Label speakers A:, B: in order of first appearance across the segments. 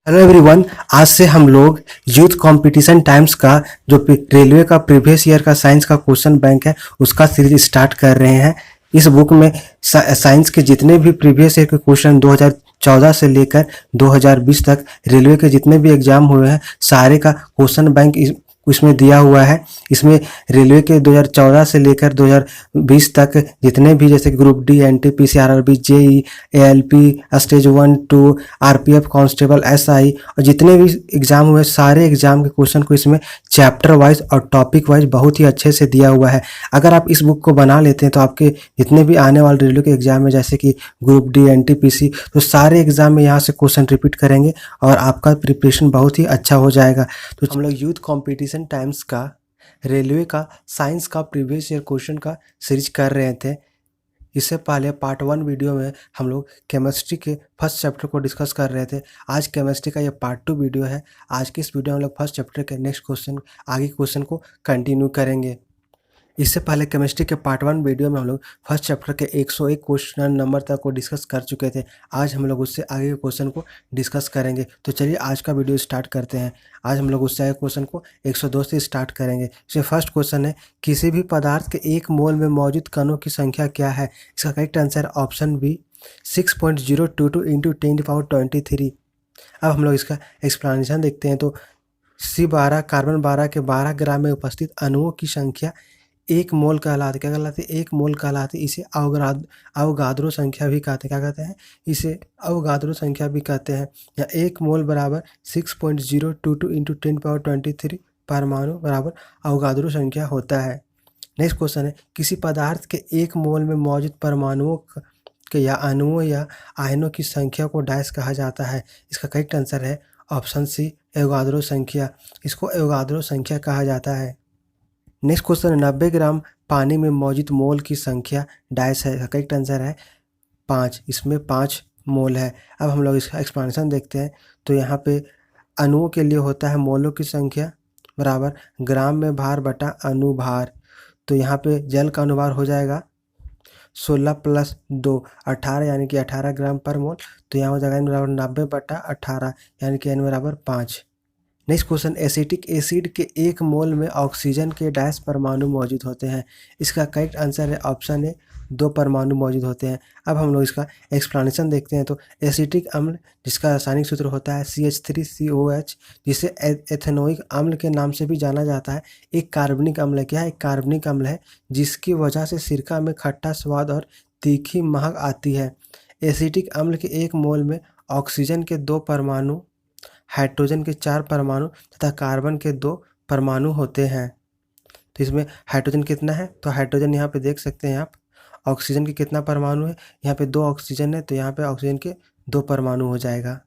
A: Hello everyone. आज से हम लोग यूथ कंपटीशन टाइम्स का जो रेलवे का प्रीवियस ईयर का साइंस का क्वेश्चन बैंक है उसका सीरीज स्टार्ट कर रहे हैं। इस बुक में साइंस के जितने भी प्रीवियस ईयर के क्वेश्चन 2014 से लेकर 2020 तक रेलवे के जितने भी एग्जाम हुए हैं सारे का क्वेश्चन बैंक इसमें दिया हुआ है। इसमें रेलवे के 2014 से लेकर 2020 तक जितने भी जैसे group D, NTPC, RRB, JE, ALP, stage 1-2, RPF constable, SI और जितने भी एग्जाम हुए सारे एग्जाम के क्वेश्चन को इसमें चैप्टर वाइज और टॉपिक वाइज बहुत ही अच्छे से दिया हुआ है। अगर आप इस बुक को बना लेते हैं तो आपके जितने भी आने वाले रेलवे के एग्जाम में जैसे कि ग्रुप डी, एनटीपीसी, तो सारे एग्जाम में यहाँ से क्वेश्चन रिपीट करेंगे और आपका प्रिपरेशन बहुत ही अच्छा हो जाएगा। तो हम लोग यूथ कंपटीशन टाइम्स का रेलवे का साइंस का प्रीवियस ईयर क्वेश्चन का सीरीज कर रहे थे। इससे पहले पार्ट 1 वीडियो में हम लोग केमिस्ट्री के फर्स्ट चैप्टर को डिस्कस कर रहे थे। आज केमिस्ट्री का ये पार्ट 2 वीडियो है। आज के इस वीडियो में हम लोग फर्स्ट चैप्टर के नेक्स्ट क्वेश्चन आगे क्वेश्चन को कंटिन्यू करेंगे। इससे पहले केमिस्ट्री के पार्ट 1 वीडियो में हम लोग फर्स्ट चैप्टर के 101 क्वेश्चन नंबर तक को डिस्कस कर चुके थे। आज हम लोग उससे आगे के क्वेश्चन को डिस्कस करेंगे। तो चलिए आज का वीडियो स्टार्ट करते हैं। आज हम लोग उससे आगे क्वेश्चन को 102 से स्टार्ट करेंगे। इसमें फर्स्ट क्वेश्चन है, किसी भी पदार्थ के एक मोल में मौजूद कणों की संख्या क्या है? इसका correct answer option B 6.022 into 10⁻23। अब हम लोग इसका एक्सप्लेनेशन देखते हैं। तो C12 कार्बन 12 के 12 ग्राम में उपस्थित अणुओं की संख्या एक मोल कहलाती, क्या कहलाती है? एक मोल कहलाती। इसे अवगाद्रो संख्या भी कहते हैं। क्या कहते हैं? इसे अवगाद्रो संख्या भी कहते हैं। या एक मोल बराबर 6.022 इंटू 10⁻23 परमाणु बराबर अवगाद्रो संख्या होता है। नेक्स्ट क्वेश्चन है, किसी पदार्थ के एक मोल में मौजूद परमाणुओं के या अणुओं या आयनों की संख्या को डैश कहा जाता है? इसका करेक्ट आंसर है ऑप्शन सी एवोगाद्रो संख्या। इसको एवोगाद्रो संख्या कहा जाता है। नेक्स्ट क्वेश्चन है, 90 ग्राम पानी में मौजूद मोल की संख्या डैश है? करेक्ट आंसर है 5। इसमें 5 मोल है। अब हम लोग इसका एक्सपेंशन देखते हैं। तो यहाँ पे अणुओं के लिए होता है मोलों की संख्या बराबर ग्राम में भार बटा अनुभार। तो यहाँ पे जल का अनुभार हो जाएगा 16 + 2 18, यानी कि 18 ग्राम पर मोल। तो यहाँ हो जाएगा n बराबर 90/18, यानी कि n बराबर 5। नेक्स्ट क्वेश्चन, एसिटिक एसिड के एक मोल में ऑक्सीजन के डैश परमाणु मौजूद होते हैं? इसका करेक्ट आंसर है ऑप्शन ए 2 परमाणु मौजूद होते हैं। अब हम लोग इसका एक्सप्लेनेशन देखते हैं। तो एसिटिक अम्ल जिसका रासायनिक सूत्र होता है CH3COH, जिसे एथेनोइक अम्ल के नाम से भी जाना जाता है, एक कार्बनिक अम्ल है। क्या है? एक कार्बनिक अम्ल है जिसकी वजह से सिरका में खट्टा स्वाद और तीखी महक आती है। एसिटिक अम्ल के एक मोल में ऑक्सीजन के 2 परमाणु, हाइड्रोजन के 4 परमाणु तथा कार्बन के 2 परमाणु होते हैं। तो इसमें हाइड्रोजन कितना है? तो हाइड्रोजन यहाँ पे देख सकते हैं आप। ऑक्सीजन के कितना परमाणु है? यहाँ पे 2 ऑक्सीजन है, तो यहाँ पे ऑक्सीजन के 2 परमाणु हो जाएगा।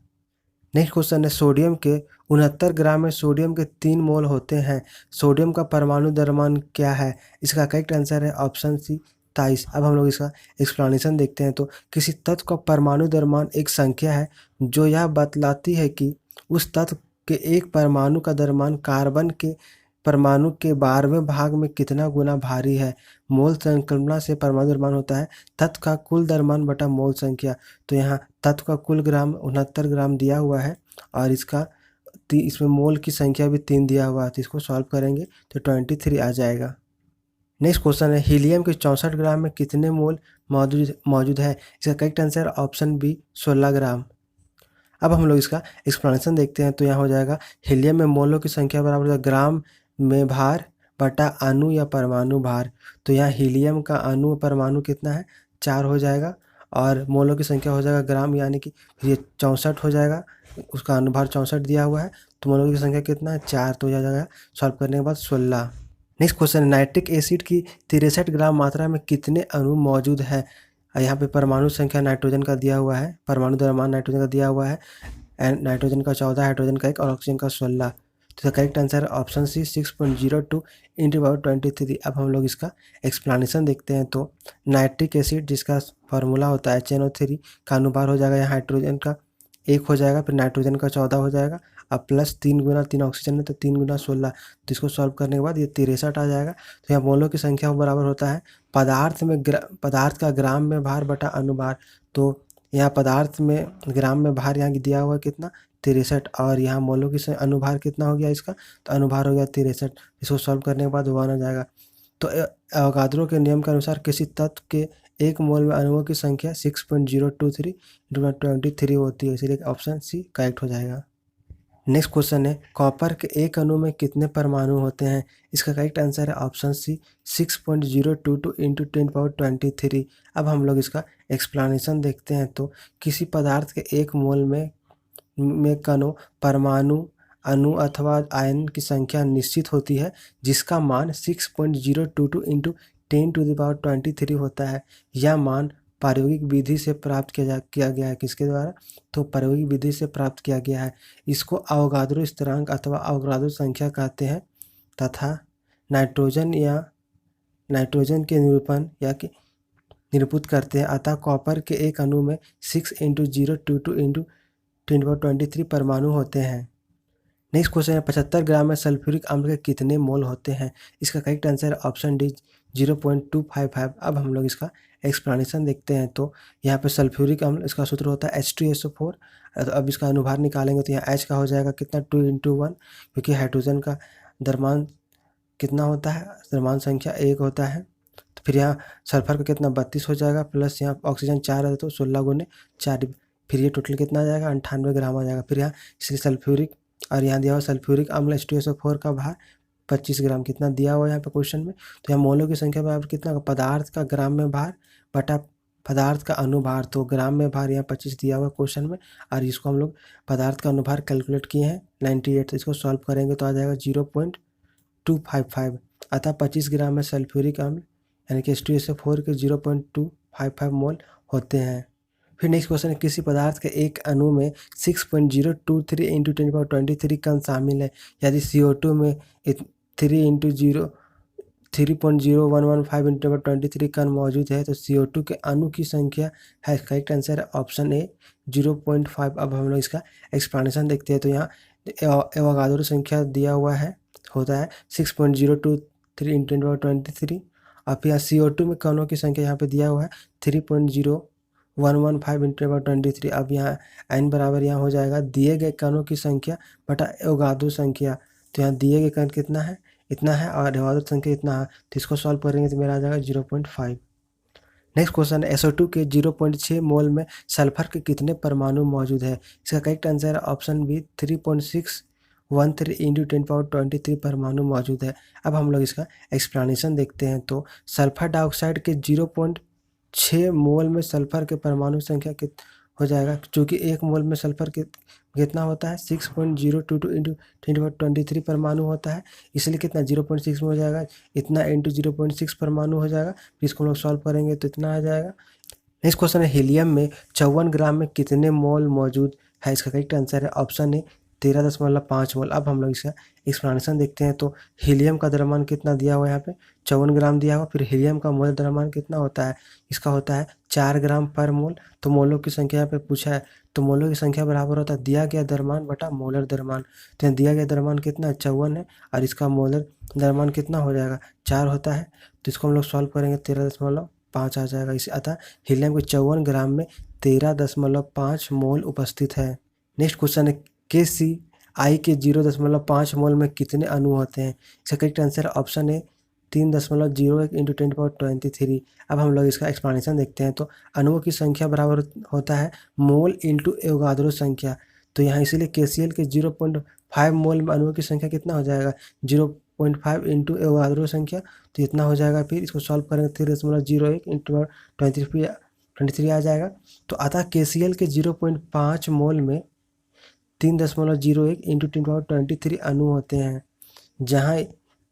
A: नेक्स्ट क्वेश्चन है, सोडियम के 69 ग्राम में सोडियम के 3 मोल होते हैं। सोडियम का परमाणु द्रव्यमान क्या है? इसका करेक्ट आंसर है ऑप्शन सी 23। अब हम लोग इसका एक्सप्लेनेशन देखते हैं। तो किसी तत्व का परमाणु द्रव्यमान एक संख्या है जो यह बतलाती है कि उस तत्व के एक परमाणु का द्रव्यमान कार्बन के परमाणु के 12वें भाग में कितना गुना भारी है। मोल संकल्पना से परमाणु द्रव्यमान होता है तत्व का कुल द्रव्यमान बटा मोल संख्या। तो यहाँ तत्व का कुल ग्राम 69 ग्राम दिया हुआ है और इसमें मोल की संख्या भी 3 दिया हुआ है। तो इसको सॉल्व करेंगे तो 23 आ जाएगा। नेक्स्ट क्वेश्चन है, हीलियम के 64 ग्राम में कितने मोल मौजूद है? इसका करेक्ट आंसर ऑप्शन बी 16 ग्राम। अब हम लोग इसका एक्सप्लेनेशन देखते हैं। तो यहाँ हो जाएगा हीलियम में मोलों की संख्या बराबर ग्राम में भार बटा अणु या परमाणु भार। तो यहाँ हीलियम का अणु परमाणु कितना है? 4 हो जाएगा और मोलों की संख्या हो जाएगा ग्राम, यानी कि ये 64 हो जाएगा। उसका अनुभार 64 दिया हुआ है, तो मोलों की संख्या कितना है? 4। तो यह जाएगा सॉल्व करने के बाद 16। नेक्स्ट क्वेश्चन, नाइट्रिक एसिड की 63 ग्राम मात्रा में कितने अणु मौजूद है? यहाँ पे परमाणु संख्या नाइट्रोजन का दिया हुआ है, परमाणु द्रव्यमान नाइट्रोजन का दिया हुआ है। नाइट्रोजन का 14, हाइड्रोजन का 1 और ऑक्सीजन का 16। तो correct answer option C 6.02 into 23। अब हम लोग इसका एक्सप्लेनेशन देखते हैं। तो नाइट्रिक एसिड जिसका फार्मूला होता है HNO3 का अनुभार हो जाएगा यहाँ हाइड्रोजन का 1 हो जाएगा, फिर नाइट्रोजन का 14 हो जाएगा, अब प्लस 3 गुना 3 ऑक्सीजन है तो 3 गुना 16। तो इसको सॉल्व करने के बाद ये 63 आ जाएगा। तो यहाँ मोलों की संख्या बराबर होता है पदार्थ का ग्राम में भार बटा अनुभार। तो यहाँ पदार्थ में ग्राम में भार यहाँ दिया हुआ है कितना? 63 और यहाँ मोलों की अनुभार कितना हो गया इसका, तो अनुभार हो गया 63। इसको सॉल्व करने के बाद 1 हो जाएगा। तो अवोगाद्रो के नियम के अनुसार किसी तत्व के 1 मोल में अणुओं की संख्या 6.023 × 23 होती है, इसलिए ऑप्शन सी करेक्ट हो जाएगा। नेक्स्ट क्वेश्चन है कॉपर के एक अणु में कितने परमाणु होते हैं। इसका करेक्ट आंसर है ऑप्शन सी 6.022 × 1023। अब हम लोग इसका एक्सप्लेनेशन देखते हैं। तो किसी पदार्थ के एक मोल में कणों, परमाणु, अणु अथवा आयन की संख्या निश्चित होती है जिसका मान 6.022 × 1023 होता है। यह मान प्रायोगिक विधि से प्राप्त किया गया है। किसके द्वारा, तो प्रायोगिक विधि से प्राप्त किया गया है। इसको अवोगाद्रो स्थिरांक अथवा अवोगाद्रो संख्या कहते हैं तथा नाइट्रोजन के निरूपण या कि निरूपित करते हैं। अतः कॉपर के एक अणु में 6.022 × 1023 परमाणु होते हैं। नेक्स्ट क्वेश्चन है 75 ग्राम में सल्फ्यूरिक अम्ल के कितने मोल होते हैं। इसका करेक्ट आंसर है ऑप्शन डी 0.255। अब हम लोग इसका एक्सप्लेनेशन देखते हैं। तो यहाँ पे सल्फ्यूरिक अम्ल, इसका सूत्र होता है H2SO4। तो अब इसका अनुभार निकालेंगे तो यहाँ H का हो जाएगा कितना 2 × 1, क्योंकि हाइड्रोजन का द्रव्यमान कितना होता है, द्रव्यमान संख्या 1 होता है। तो फिर यहाँ सल्फर का कितना 32 हो जाएगा, प्लस यहाँ ऑक्सीजन 4 है तो 16 × 4, फिर ये टोटल कितना आ जाएगा 98 ग्राम आ जाएगा। फिर यहाँ इसलिए सल्फ्यूरिक, और यहाँ दिया हुआ सल्फ्यूरिक अम्ल H2SO4 का भार 25 ग्राम कितना दिया हुआ है यहाँ पे क्वेश्चन में। तो यहाँ मोलों की संख्या बराबर कितना, पदार्थ का ग्राम में भार बटा पदार्थ का अनुभार। तो ग्राम में भार यहाँ 25 दिया हुआ क्वेश्चन में, और इसको हम लोग पदार्थ का अनुभार कैलकुलेट किए हैं 98। तो इसको सॉल्व करेंगे तो आ जाएगा 0.255। अतः 25 ग्राम में सल्फ्यूरिक अम्ल यानी कि H2SO4 के 0.255 मोल होते हैं। फिर नेक्स्ट क्वेश्चन है किसी पदार्थ के एक अणु में 6.023 × 1023 कण शामिल है। यदि CO2 में 3.0115 × 1023 कण मौजूद है तो CO2 के अणु की संख्या है। करेक्ट आंसर है ऑप्शन ए 0.5। अब हम लोग इसका एक्सप्लेनेशन देखते हैं। तो यहाँ एवोगाद्रो संख्या दिया हुआ है, होता है 6.023 × 1023। और फिर यहाँ CO2 में कणों की संख्या यहाँ पे दिया हुआ है 3.0115 × 1023। अब यहाँ n बराबर यहाँ हो जाएगा दिए गए कणों की संख्या बटा एवोगाद्रो संख्या। तो यहाँ दिए गए कण कितना है, इतना है, और एवोगाद्रो संख्या इतना है। तो इसको सॉल्व करेंगे तो मेरा आ जाएगा 0.5। नेक्स्ट क्वेश्चन है SO2 के 0.6 मोल में सल्फर के कितने परमाणु मौजूद है। इसका करेक्ट आंसर है ऑप्शन बी 3.613 × 1023 परमाणु मौजूद है। अब हम लोग इसका एक्सप्लेनेशन देखते हैं। तो सल्फर डाइऑक्साइड के 0.6 मोल में सल्फर के परमाणु संख्या हो जाएगा, चूँकि 1 मोल में सल्फर के कितना होता है 6.022 × 1023 परमाणु होता है, इसलिए कितना 0.6 में हो जाएगा, इतना × 0.6 परमाणु हो जाएगा। इसको हम लोग सॉल्व करेंगे तो इतना आ जाएगा। नेक्स्ट क्वेश्चन है हीलियम में 54 ग्राम में कितने मोल मौजूद है। इसका करेक्ट आंसर है ऑप्शन ए 13.5 मोल। अब हम लोग इसका एक्सप्लेनेशन देखते हैं। तो हीलियम का द्रव्यमान कितना दिया हुआ है, यहाँ पे 54 ग्राम दिया हुआ। फिर हीलियम का मोल द्रव्यमान कितना होता है, इसका होता है 4 ग्राम पर मोल। तो मोलों की संख्या यहाँ पे पूछा है, तो मोलों की संख्या बराबर होता है दिया गया द्रव्यमान बटा मोलर द्रव्यमान। तो यहाँ दिया गया द्रव्यमान कितना 54 है, और इसका मोलर द्रव्यमान कितना हो जाएगा 4 होता है। तो इसको हम लोग सॉल्व करेंगे 13.5 आ जाएगा। इसे अतः हीलियम के 54 ग्राम में 13.5 मोल उपस्थित है। नेक्स्ट क्वेश्चन है KCl के 0.5 मोल में कितने अणु होते हैं। इसका करेक्ट आंसर ऑप्शन है 3.01 × 1023। अब हम लोग इसका एक्सप्लेनेशन देखते हैं। तो अणुओं की संख्या बराबर होता है मोल इंटू एवोगाद्रो संख्या। तो यहाँ इसीलिए KCl के 0.5 मोल में अणुओं की संख्या कितना हो जाएगा 0.5 इंटू एवोगाद्रो संख्या, तो इतना हो जाएगा। फिर इसको सॉल्व करेंगे 3.01 × 23 आ जाएगा। तो अतः KCl के 0.5 मोल में 3.01 × 1023 अणु होते हैं, जहाँ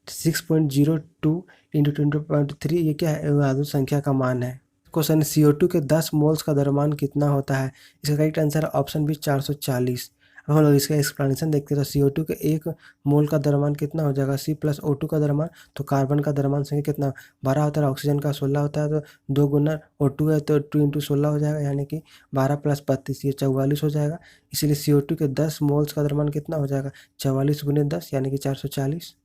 A: 6.02 × 1023 ये क्या है, एवोगाद्रो संख्या का मान है। क्वेश्चन CO2 के 10 मोल्स का द्रव्यमान कितना होता है। इसका करेक्ट आंसर है ऑप्शन बी 440। अब हम लोग इसका एक्सप्लेनेशन देखते हैं। तो CO2 के 1 मोल का द्रव्यमान कितना हो जाएगा C + O2 का द्रव्यमान। तो कार्बन का द्रव्यमान संख्या कितना 12 होता है, ऑक्सीजन का 16 होता है, तो 2 × O2 है तो 2 × 16 हो जाएगा, यानी कि 12 + 32 ये 44 हो जाएगा। इसलिए CO2 के 10 मोल्स का द्रव्यमान कितना हो जाएगा 44 × 10 यानी कि 440।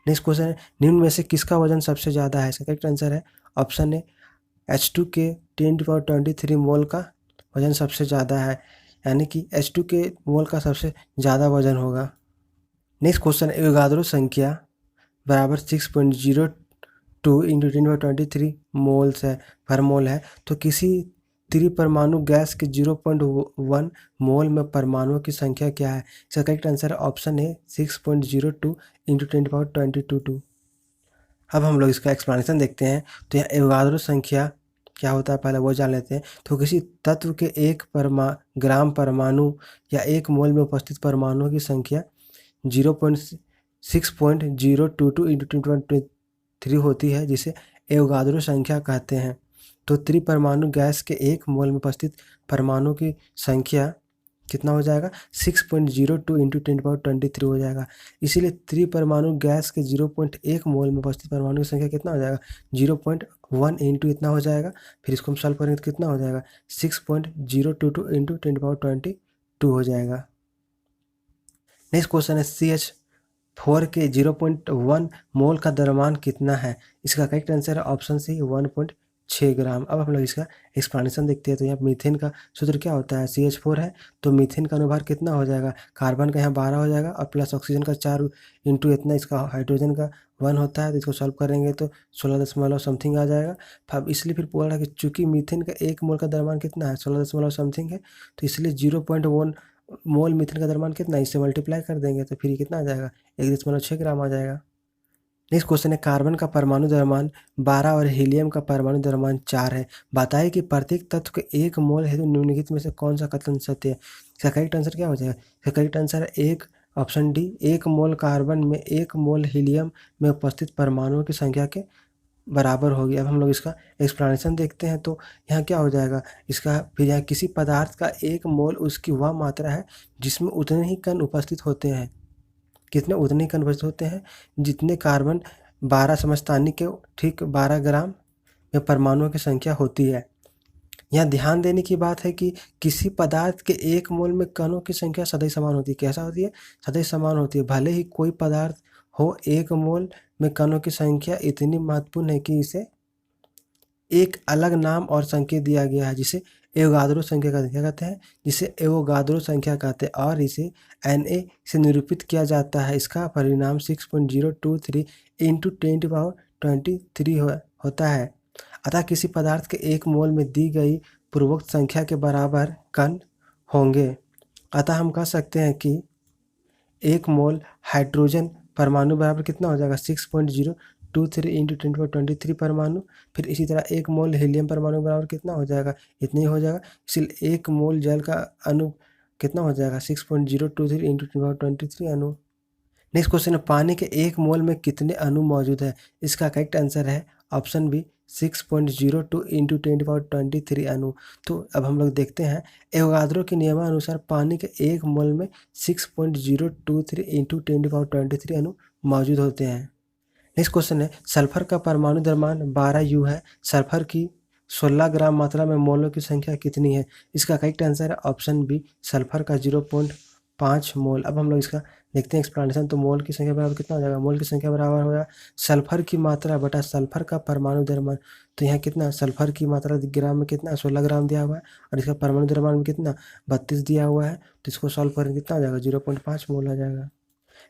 A: नेक्स्ट क्वेश्चन है निम्न में से किसका वजन सबसे ज़्यादा है। इसका करेक्ट आंसर है ऑप्शन ए H2 के 1023 मोल का वजन सबसे ज़्यादा है, यानी कि H2 के मोल का सबसे ज़्यादा वजन होगा। नेक्स्ट क्वेश्चन, एवोगाद्रो संख्या बराबर 6.02 इंटू 10⁻23 मोल्स है पर मोल है, तो किसी त्रिपरमाणु गैस के 0.1 मोल में परमाणुओं की संख्या क्या है? इसका करेक्ट आंसर ऑप्शन है 6.02 इंटू 10⁻22। अब हम लोग इसका एक्सप्लेनेशन देखते हैं। तो यहाँ एवोगाद्रो संख्या क्या होता है पहले वो जान लेते हैं। तो किसी तत्व के एक ग्राम परमाणु या एक मोल में उपस्थित परमाणुओं की संख्या 6.022 इंटू 10⁻23 होती है, जिसे एवोगाद्रो संख्या कहते हैं। तो त्रिपरमाणु गैस के एक मोल में उपस्थित परमाणु की संख्या कितना हो जाएगा? 6.02 इंटू 10⁻23 हो जाएगा। इसीलिए त्रिपरमाणु गैस के 0.1 मोल में उपस्थित परमाणु की संख्या कितना हो जाएगा? 0.1 इंटू इतना हो जाएगा। फिर इसको हम सॉल्व करेंगे तो कितना हो जाएगा? 6.022 इंटू 10⁻22 हो जाएगा। नेक्स्ट क्वेश्चन है CH4 के 0.1 मोल का द्रव्यमान कितना है? इसका करेक्ट आंसर है ऑप्शन सी 1.6 ग्राम। अब हम लोग इसका एक्सप्लेनेशन देखते हैं। तो यहाँ मीथेन का सूत्र क्या होता है? CH4 है तो मीथेन का अनुभार कितना हो जाएगा? कार्बन का यहाँ 12 हो जाएगा और प्लस ऑक्सीजन का 4 इंटू इतना, इसका हाइड्रोजन का 1 होता है। तो इसको सॉल्व करेंगे तो 16 दशमलव समथिंग आ जाएगा। अब इसलिए फिर बोला कि चूंकि मीथेन का एक मोल का द्रव्यमान कितना है? 16 दशमलव समथिंग है, तो इसलिए 0.1 मोल मीथेन का द्रव्यमान कितना, इससे मल्टीप्लाई कर देंगे तो फिर ये कितना आ जाएगा? 1.6 ग्राम आ जाएगा। नेक्स्ट क्वेश्चन है, कार्बन का परमाणु द्रव्यमान 12 और हीलियम का परमाणु द्रव्यमान 4 है। बताइए कि प्रत्येक तत्व के एक मोल हेतु निम्नलिखित में से कौन सा कथन सत्य है? इसका करेक्ट आंसर क्या हो जाएगा? इसका करेक्ट आंसर है एक ऑप्शन डी, 1 मोल कार्बन में 1 मोल हीलियम में उपस्थित परमाणुओं की संख्या के बराबर होगी। अब हम लोग इसका एक्सप्लेनेशन देखते हैं। तो यहाँ क्या हो जाएगा इसका? फिर यहाँ किसी पदार्थ का एक मोल उसकी वह मात्रा है जिसमें उतने ही कण उपस्थित होते हैं। कितने? उतने ही कण उपस्थित होते हैं जितने कार्बन 12 समस्थानिक के ठीक 12 ग्राम में परमाणुओं की संख्या होती है। यहाँ ध्यान देने की बात है कि किसी पदार्थ के एक मोल में कणों की संख्या सदैव समान होती है। कैसा होती है? सदैव समान होती है। भले ही कोई पदार्थ हो, एक मोल में कणों की संख्या इतनी महत्वपूर्ण है कि इसे एक अलग नाम और संकेत दिया गया है, जिसे एवोगाद्रो संख्या कहते हैं, जिसे एवोगाद्रो संख्या कहते हैं, और इसे Na से निरूपित किया जाता है। इसका परिणाम 6.023 इंटू 10⁻23 होता है। अतः किसी पदार्थ के एक मोल में दी गई पूर्वोक्त संख्या के बराबर कण होंगे। अतः हम कह सकते हैं कि एक मोल हाइड्रोजन परमाणु बराबर कितना हो जाएगा? 6.023 इंटू 10⁻23 परमाणु। फिर इसी तरह एक मोल हीलियम परमाणु बराबर कितना हो जाएगा? इतना ही हो जाएगा। इसलिए एक मोल जल का अणु कितना हो जाएगा? 6.023 इंटू 10⁻23 अणु। नेक्स्ट क्वेश्चन है, पानी के एक मोल में कितने अणु मौजूद है? इसका करेक्ट आंसर है ऑप्शन बी 6.02 इंटू 10⁻23 अणु। तो अब हम लोग देखते हैं, एवोगाद्रो के नियमानुसार पानी के एक मोल में 6.023 इंटू 10⁻23 अणु मौजूद होते हैं। नेक्स्ट क्वेश्चन है, सल्फर का परमाणु द्रव्यमान 12U है। सल्फर की 16 ग्राम मात्रा में मोलों की संख्या कितनी है? इसका करेक्ट आंसर है ऑप्शन बी सल्फर का 0.5 मोल। अब हम लोग इसका देखते हैं एक्सप्लेनेशन। तो मोल की संख्या बराबर कितना हो जाएगा? मोल की संख्या बराबर हो जाएगा सल्फर की मात्रा बटा सल्फर का परमाणु द्रव्यमान। तो यहाँ कितना? सल्फर की मात्रा ग्राम में कितना? 16 ग्राम दिया हुआ है, और इसका परमाणु द्रव्यमान में कितना? 32 दिया हुआ है। तो इसको सॉल्व करेंगे कितना हो जाएगा? 0.5 मोल आ जाएगा।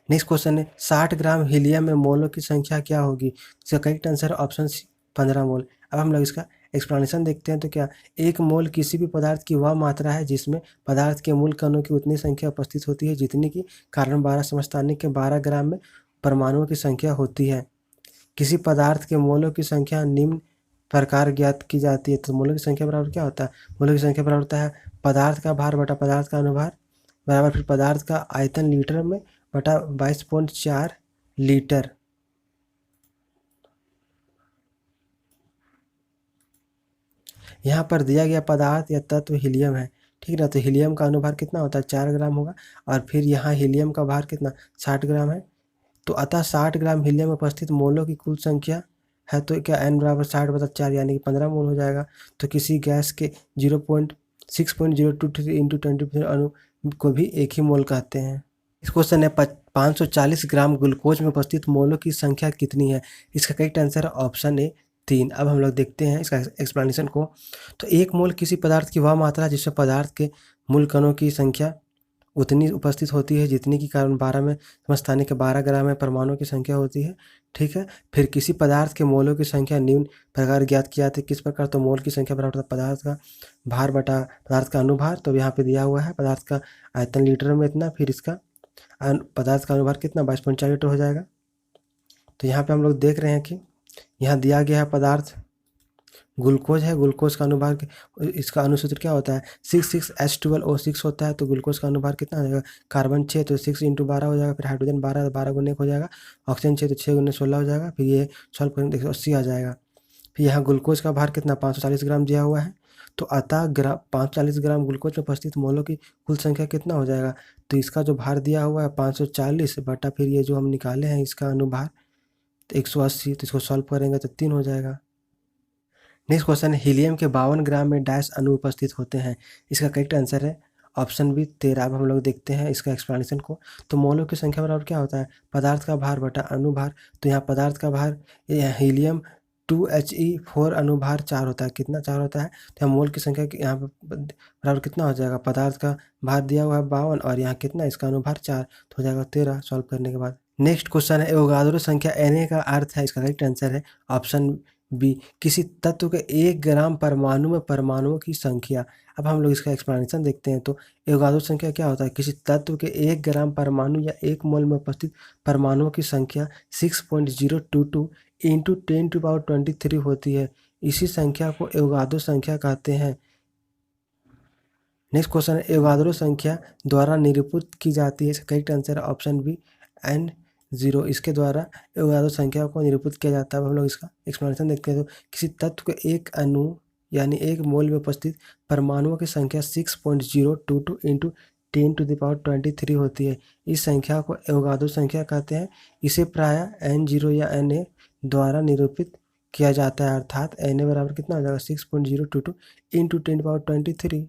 A: नेक्स्ट क्वेश्चन है, 60 ग्राम हीलियम में मोलों की संख्या क्या होगी? इसका करेक्ट आंसर है ऑप्शन सी 15 मोल। अब हम लोग इसका एक्सप्लेनेशन देखते हैं। तो क्या? एक मोल किसी भी पदार्थ की वह मात्रा है जिसमें पदार्थ के मूल कणों की उतनी संख्या उपस्थित होती है जितनी कि कार्बन 12 समस्थानिक के 12 ग्राम में परमाणुओं की संख्या होती है। किसी पदार्थ के मोलों की संख्या निम्न प्रकार ज्ञात की जाती है। तो मोलों की संख्या बराबर क्या होता है? मोलों की संख्या बराबर होता है पदार्थ का भार बटा पदार्थ का अनुभार बराबर फिर पदार्थ का आयतन लीटर में बटा 22.4 लीटर। यहाँ पर दिया गया पदार्थ या तत्व हीलियम है, ठीक ना? तो हीलियम का अनुभार कितना होता है? 4 ग्राम होगा, और फिर यहाँ हीलियम का भार कितना? 60 ग्राम है। तो अतः 60 ग्राम हीलियम में उपस्थित मोलों की कुल संख्या है, तो क्या n बराबर 60/4 यानी कि 15 मोल हो जाएगा। तो किसी गैस के 6.023 इंटू 20 अणु को भी एक ही मोल कहते हैं। इस क्वेश्चन है, 540 ग्राम ग्लूकोज में उपस्थित मोलों की संख्या कितनी है? इसका करेक्ट आंसर है ऑप्शन ए 3। अब हम लोग देखते हैं इसका एक्सप्लेनेशन को। तो एक मोल किसी पदार्थ की वह मात्रा जिसमें पदार्थ के मूल कणों की संख्या उतनी उपस्थित होती है जितनी कि कार्बन 12 में समस्थानिक के 12 ग्राम में परमाणुओं की संख्या होती है। ठीक है, फिर किसी पदार्थ के मोलों की संख्या निम्न प्रकार ज्ञात किया जाती है। किस प्रकार? तो मोल की संख्या बराबर होता है पदार्थ का भार बटा पदार्थ का अनुभार। तो यहाँ पे दिया हुआ है पदार्थ का आयतन लीटर में इतना, फिर इसका पदार्थ का अनुभार कितना 22.4 लीटर हो जाएगा। तो यहाँ पे हम लोग देख रहे हैं कि यहाँ दिया गया है पदार्थ ग्लूकोज है। ग्लूकोज का अनुभार इसका अनुसूत्र क्या होता है 66H12O6 होता है। तो ग्लूकोज का अनुभार कितना हो जाएगा? कार्बन 6 तो 6 × 12 हो जाएगा, फिर हाइड्रोजन 12 12 गुने हो जाएगा, ऑक्सीजन 6 तो 6 × 16 हो जाएगा, फिर ये सॉल्व करेंगे 180 आ जाएगा। फिर यहाँ ग्लूकोज का भार कितना 540 ग्राम दिया हुआ है। तो अतः 540 ग्राम ग्लूकोज में उपस्थित मोलों की कुल संख्या कितना हो जाएगा? तो इसका जो भार दिया हुआ है 540 बटा फिर ये जो हम निकाले हैं इसका अनुभार 180, तो इसको सॉल्व करेंगे तो 3 हो जाएगा। नेक्स्ट क्वेश्चन है हीलियम के 52 ग्राम में डैश अणु उपस्थित होते हैं। इसका करेक्ट आंसर है ऑप्शन बी 13। अब हम लोग देखते हैं इसका एक्सप्लेनेशन को। तो मोलों की संख्या बराबर क्या होता है पदार्थ का भार बटा अनुभार। तो यहाँ पदार्थ का भार हीलियम 2He4 अनुभार 4 होता है। कितना 4 होता है? तो यहाँ मोल की संख्या यहाँ पर बराबर कितना हो जाएगा? पदार्थ का भार दिया हुआ है 52 और यहाँ कितना इसका अनुभार 4, तो हो जाएगा 13 सॉल्व करने के बाद। नेक्स्ट क्वेश्चन है एवोगाद्रो संख्या Na का अर्थ है। इसका करेक्ट आंसर है ऑप्शन बी किसी तत्व के 1 ग्राम परमाणु में परमाणुओं की संख्या। अब हम लोग इसका एक्सप्लेनेशन देखते हैं। तो एवोगाद्रो संख्या क्या होता है? किसी तत्व के 1 ग्राम परमाणु या 1 मोल में उपस्थित परमाणुओं की संख्या 6.022 × 10⁻23 होती है। इसी संख्या को एवोगाद्रो संख्या कहते हैं। नेक्स्ट क्वेश्चन है एवोगाद्रो संख्या द्वारा निरूपित की जाती है। इसका करेक्ट आंसर है ऑप्शन बी N0। इसके द्वारा एवोगाद्रो संख्या को निरूपित किया जाता है। अब हम लोग इसका एक्सप्लेनेशन देखते हैं। तो किसी तत्व के एक अणु यानी 1 मोल में उपस्थित परमाणुओं की संख्या 6.022 × 10⁻23 होती है। इस संख्या को एवोगाद्रो संख्या कहते हैं। इसे प्रायः N0 या Na द्वारा निरूपित किया जाता है, अर्थात Na बराबर कितना हो जाएगा 6.022 × 10⁻23।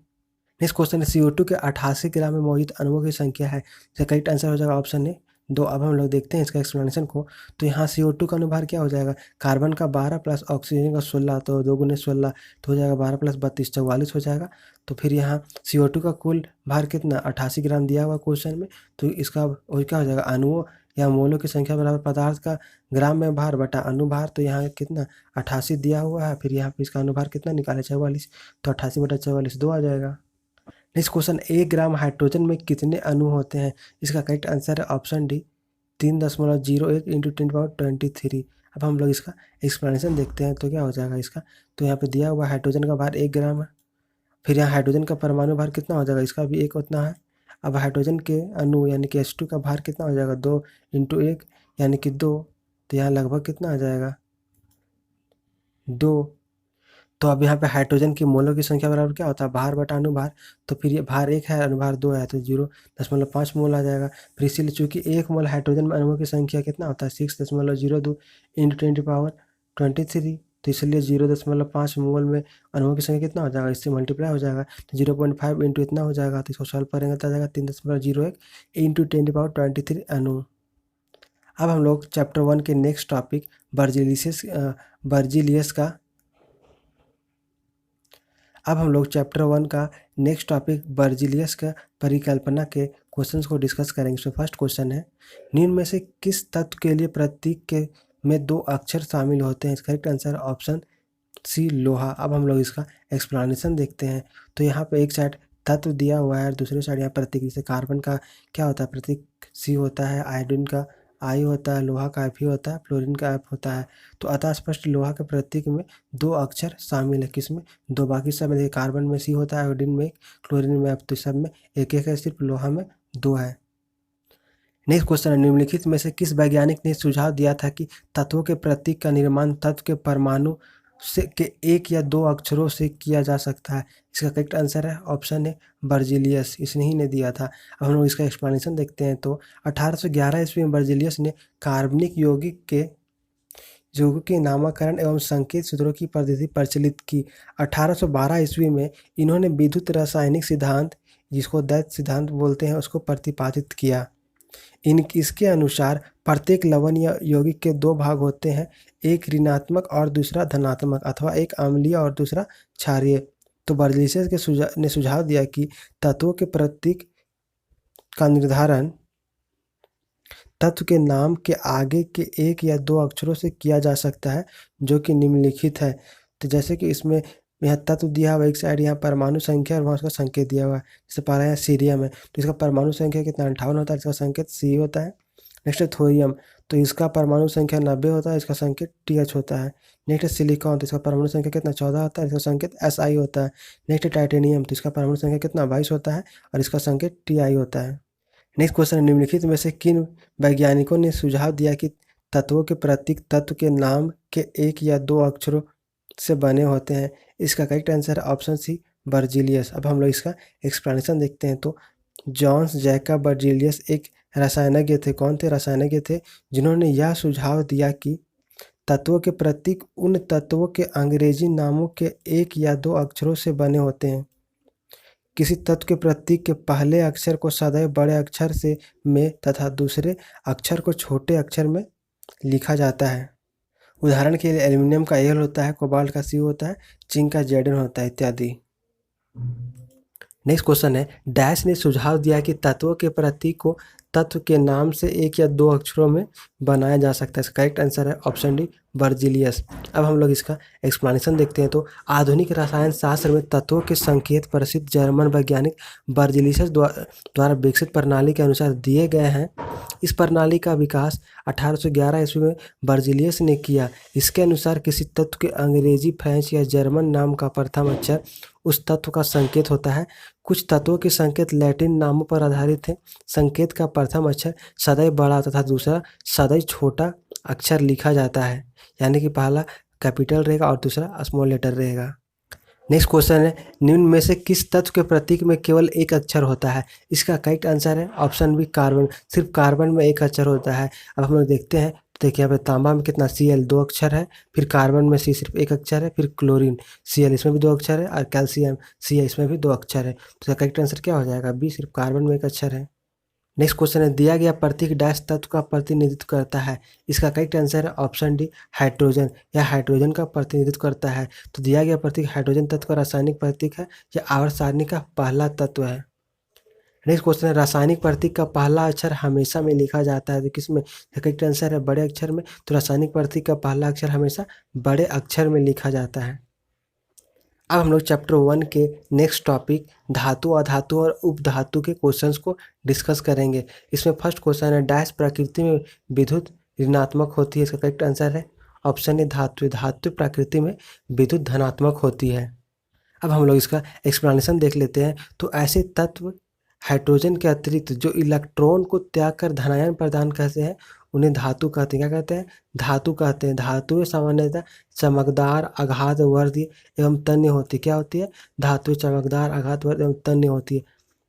A: नेक्स्ट क्वेश्चन है CO2 के 88 ग्राम में मौजूद अणुओं की संख्या है। इसका करेक्ट आंसर हो जाएगा ऑप्शन ए 2। अब हम लोग देखते हैं इसका एक्सप्लेनेशन को। तो यहाँ CO2 का अनुभार क्या हो जाएगा? कार्बन का 12 प्लस ऑक्सीजन का 16, तो 2 × 16 तो हो जाएगा 12 + 32 44 हो जाएगा। तो फिर यहाँ CO2 का कुल भार कितना 88 ग्राम दिया हुआ क्वेश्चन में। तो इसका वही क्या हो जाएगा अणुओं या मोलों की संख्या बराबर पदार्थ का ग्राम में भार बटा अनुभार। तो यहाँ कितना 88 दिया हुआ है, फिर यहाँ पे इसका अनुभार कितना निकाले 44, तो 88 बटा 44 2 आ जाएगा। नेक्स्ट क्वेश्चन 1 ग्राम हाइड्रोजन में कितने अणु होते हैं? इसका करेक्ट आंसर है ऑप्शन डी 3.01 × 10⁻23। अब हम लोग इसका एक्सप्लेनेशन देखते हैं। तो क्या हो जाएगा इसका? तो यहाँ पे दिया हुआ हाइड्रोजन का भार 1 ग्राम है, फिर यहाँ हाइड्रोजन का परमाणु भार कितना हो जाएगा? इसका भी 1 उतना है। अब हाइड्रोजन के अणु यानी कि H2 का भार कितना हो जाएगा 2 × 1 यानी कि 2, तो यहाँ लगभग कितना आ जाएगा 2। तो अब यहाँ पे हाइड्रोजन की मोलों की संख्या बराबर क्या होता है भार बटा अनुभार। तो फिर ये भार 1 है अनुभार 2 है, तो 0.5 मोल आ जाएगा। फिर इसीलिए चूंकि 1 मोल हाइड्रोजन में अणुओं की संख्या कितना होता है 6.02 × 10⁻23, तो इसलिए 0.5 मोल में अणुओं की संख्या कितना हो जाएगा इससे मल्टीप्लाई हो जाएगा, तो 0.5 × इतना हो जाएगा। तो इसको सॉल्व करेंगे तो आ जाएगा 3.01 × 10⁻23 अणु। अब हम लोग चैप्टर 1 के नेक्स्ट टॉपिक बर्जीलियस का अब हम लोग चैप्टर 1 का नेक्स्ट टॉपिक बर्जीलियस का परिकल्पना के क्वेश्चंस को डिस्कस करेंगे। इसमें फर्स्ट क्वेश्चन है निम्न में से किस तत्व के लिए प्रतीक के में 2 अक्षर शामिल होते हैं? इसका करेक्ट आंसर ऑप्शन सी लोहा। अब हम लोग इसका एक्सप्लेनेशन देखते हैं। तो यहाँ पे एक साइड तत्व दिया हुआ है और दूसरी साइड यहाँ प्रतीक, जैसे कार्बन का क्या होता है प्रतीक सी होता है, आयोडीन का आई होता है, लोहा का Fe होता है, फ्लोरीन का F होता है। तो अतः स्पष्ट लोहा के प्रतीक में 2 अक्षर शामिल है। किसमें 2? बाकी सब में कार्बन में C होता है, आयोडीन में, क्लोरीन में F, तो सब में 1 है, सिर्फ लोहा में 2 है। नेक्स्ट क्वेश्चन है निम्नलिखित में से किस वैज्ञानिक ने सुझाव दिया था कि तत्वों के प्रतीक का निर्माण तत्व के परमाणु से के 1 या 2 अक्षरों से किया जा सकता है? इसका करेक्ट आंसर है ऑप्शन है बर्जीलियस, इसने ही ने दिया था। अब हम लोग इसका एक्सप्लेनेशन देखते हैं। तो 1811 ईस्वी में बर्जीलियस ने कार्बनिक यौगिक के नामकरण एवं संकेत सूत्रों की पद्धति प्रचलित की। 1812 ईस्वी में इन्होंने विद्युत रासायनिक सिद्धांत, जिसको दैत्य सिद्धांत बोलते हैं, उसको प्रतिपादित किया। इसके अनुसार प्रत्येक लवण या यौगिक के 2 भाग होते हैं, एक ऋणात्मक और दूसरा धनात्मक, अथवा एक अम्लीय और दूसरा क्षारीय। तो बर्जेलियस ने सुझाव दिया कि तत्वों के प्रतीक का निर्धारण तत्व के नाम के आगे के एक या दो अक्षरों से किया जा सकता है, जो कि निम्नलिखित है। तो जैसे कि इसमें यहाँ तत्व दिया हुआ, एक साइड यहाँ परमाणु संख्या और वहाँ उसका संकेत दिया हुआ है। जैसे पहला यहाँ सीरियम है, तो इसका परमाणु संख्या कितना 58 होता है, इसका संकेत सी होता है। नेक्स्ट है थोरियम, तो इसका परमाणु संख्या 90 होता है, इसका संकेत TH होता है। नेक्स्ट है सिलिकॉन, तो इसका परमाणु संख्या कितना 14 होता है, इसका संकेत SI होता है। नेक्स्ट है टाइटेनियम, तो इसका परमाणु संख्या कितना 22 होता है और इसका संकेत TI होता है। नेक्स्ट क्वेश्चन है, निम्नलिखित में से किन वैज्ञानिकों ने सुझाव दिया कि तत्वों के प्रतीक तत्व के नाम के एक या दो अक्षरों से बने होते हैं? इसका करेक्ट आंसर है ऑप्शन सी, बर्जीलियस। अब हम लोग इसका एक्सप्लेनेशन देखते हैं। तो जॉन्स जैकब बर्जीलियस एक रसायनज्ञ थे। कौन थे? रसायनज्ञ थे जिन्होंने यह सुझाव दिया कि तत्वों के प्रतीक उन तत्वों के अंग्रेजी नामों के एक या दो अक्षरों से बने होते हैं। किसी तत्व के प्रतीक के पहले अक्षर को सदैव बड़े अक्षर से में तथा दूसरे अक्षर को छोटे अक्षर में लिखा जाता है। उदाहरण के लिए एल्युमिनियम का Al होता है, कोबाल्ट का C होता है, जिंक का Zn होता है, इत्यादि। नेक्स्ट क्वेश्चन है, डैश ने सुझाव दिया कि तत्वों के प्रतीक को तत्व के नाम से एक या दो अक्षरों में बनाया जा सकता है। इसका करेक्ट आंसर है ऑप्शन डी, बर्जीलियस। अब हम लोग इसका एक्सप्लेनेशन देखते हैं। तो आधुनिक रसायन शास्त्र में तत्वों के संकेत प्रसिद्ध जर्मन वैज्ञानिक बर्जीलियस द्वारा विकसित प्रणाली के अनुसार दिए गए हैं। इस प्रणाली का विकास 1811 ईस्वी में बर्जीलियस ने किया। इसके अनुसार किसी तत्व के अंग्रेजी, फ्रेंच या जर्मन नाम का प्रथम अक्षर उस तत्व का संकेत होता है। कुछ तत्वों के संकेत लैटिन नामों पर आधारित हैं। संकेत का प्रथम अक्षर सदैव बड़ा तथा दूसरा सदैव छोटा अक्षर लिखा जाता है, यानी कि पहला कैपिटल रहेगा और दूसरा स्मॉल लेटर रहेगा। नेक्स्ट क्वेश्चन है, निम्न में से किस तत्व के प्रतीक में केवल एक अक्षर होता है? इसका करेक्ट आंसर है ऑप्शन बी, कार्बन। सिर्फ कार्बन में एक अक्षर होता है। अब हम लोग देखते हैं, तो देखिए यहाँ पे तांबा में कितना Cl, दो अक्षर है, फिर कार्बन में C सिर्फ एक अक्षर है, फिर क्लोरीन Cl इसमें भी दो अक्षर है और कैल्शियम Ca इसमें भी दो अक्षर है। तो इसका करेक्ट आंसर क्या हो जाएगा? बी, सिर्फ कार्बन में एक अक्षर है। नेक्स्ट क्वेश्चन है, दिया गया प्रतीक डैश तत्व का प्रतिनिधित्व करता है? इसका करेक्ट आंसर है ऑप्शन डी, हाइड्रोजन। यह हाइड्रोजन का प्रतिनिधित्व करता है। तो दिया गया प्रतीक हाइड्रोजन तत्व का रासायनिक प्रतीक है। यह आवर्त सारणी का पहला तत्व है। नेक्स्ट क्वेश्चन है, रासायनिक प्रतीक का पहला अक्षर हमेशा में लिखा जाता है, तो किसमें? करेक्ट आंसर है बड़े अक्षर में। तो रासायनिक प्रतीक का पहला अक्षर हमेशा बड़े अक्षर में लिखा जाता है। अब हम लोग चैप्टर 1 के नेक्स्ट टॉपिक धातु, अधातु और उपधातु के क्वेश्चंस को डिस्कस करेंगे। इसमें फर्स्ट क्वेश्चन है, डैश प्रकृति में विद्युत ऋणात्मक होती है? इसका करेक्ट आंसर है ऑप्शन ए, धातु। धातु प्रकृति में विद्युत धनात्मक होती है। अब हम लोग इसका एक्सप्लेनेशन देख लेते हैं। तो ऐसे तत्व हाइड्रोजन के अतिरिक्त जो इलेक्ट्रॉन को त्याग कर धनायन प्रदान करते हैं उन्हें धातु कहते हैं। क्या कहते हैं? धातु कहते हैं। धातुएं सामान्यतः चमकदार, आघात वर्धी एवं तन्य होती। क्या होती है? धातुएं चमकदार, आघात वर्धी एवं तन्य होती है।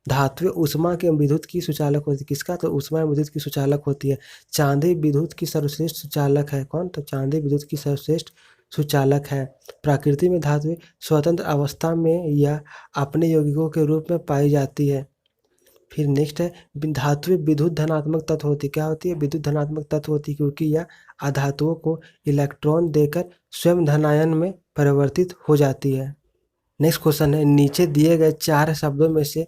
A: धातुएं उष्मा के विद्युत की सुचालक होती है। किसका? तो उष्मा विद्युत की सुचालक होती है। चांदी विद्युत की सर्वश्रेष्ठ सुचालक है। कौन? तो चांदी विद्युत की सर्वश्रेष्ठ सुचालक है। प्रकृति में धातुएं स्वतंत्र अवस्था में या अपने यौगिकों के रूप में पाई जाती है। फिर नेक्स्ट है, धातुएं विद्युत धनात्मक तत्व होती। क्या होती है? विद्युत धनात्मक तत्व होती, क्योंकि यह अधातुओं को इलेक्ट्रॉन देकर स्वयं धनायन में परिवर्तित हो जाती है। नेक्स्ट क्वेश्चन है, नीचे दिए गए चार शब्दों में से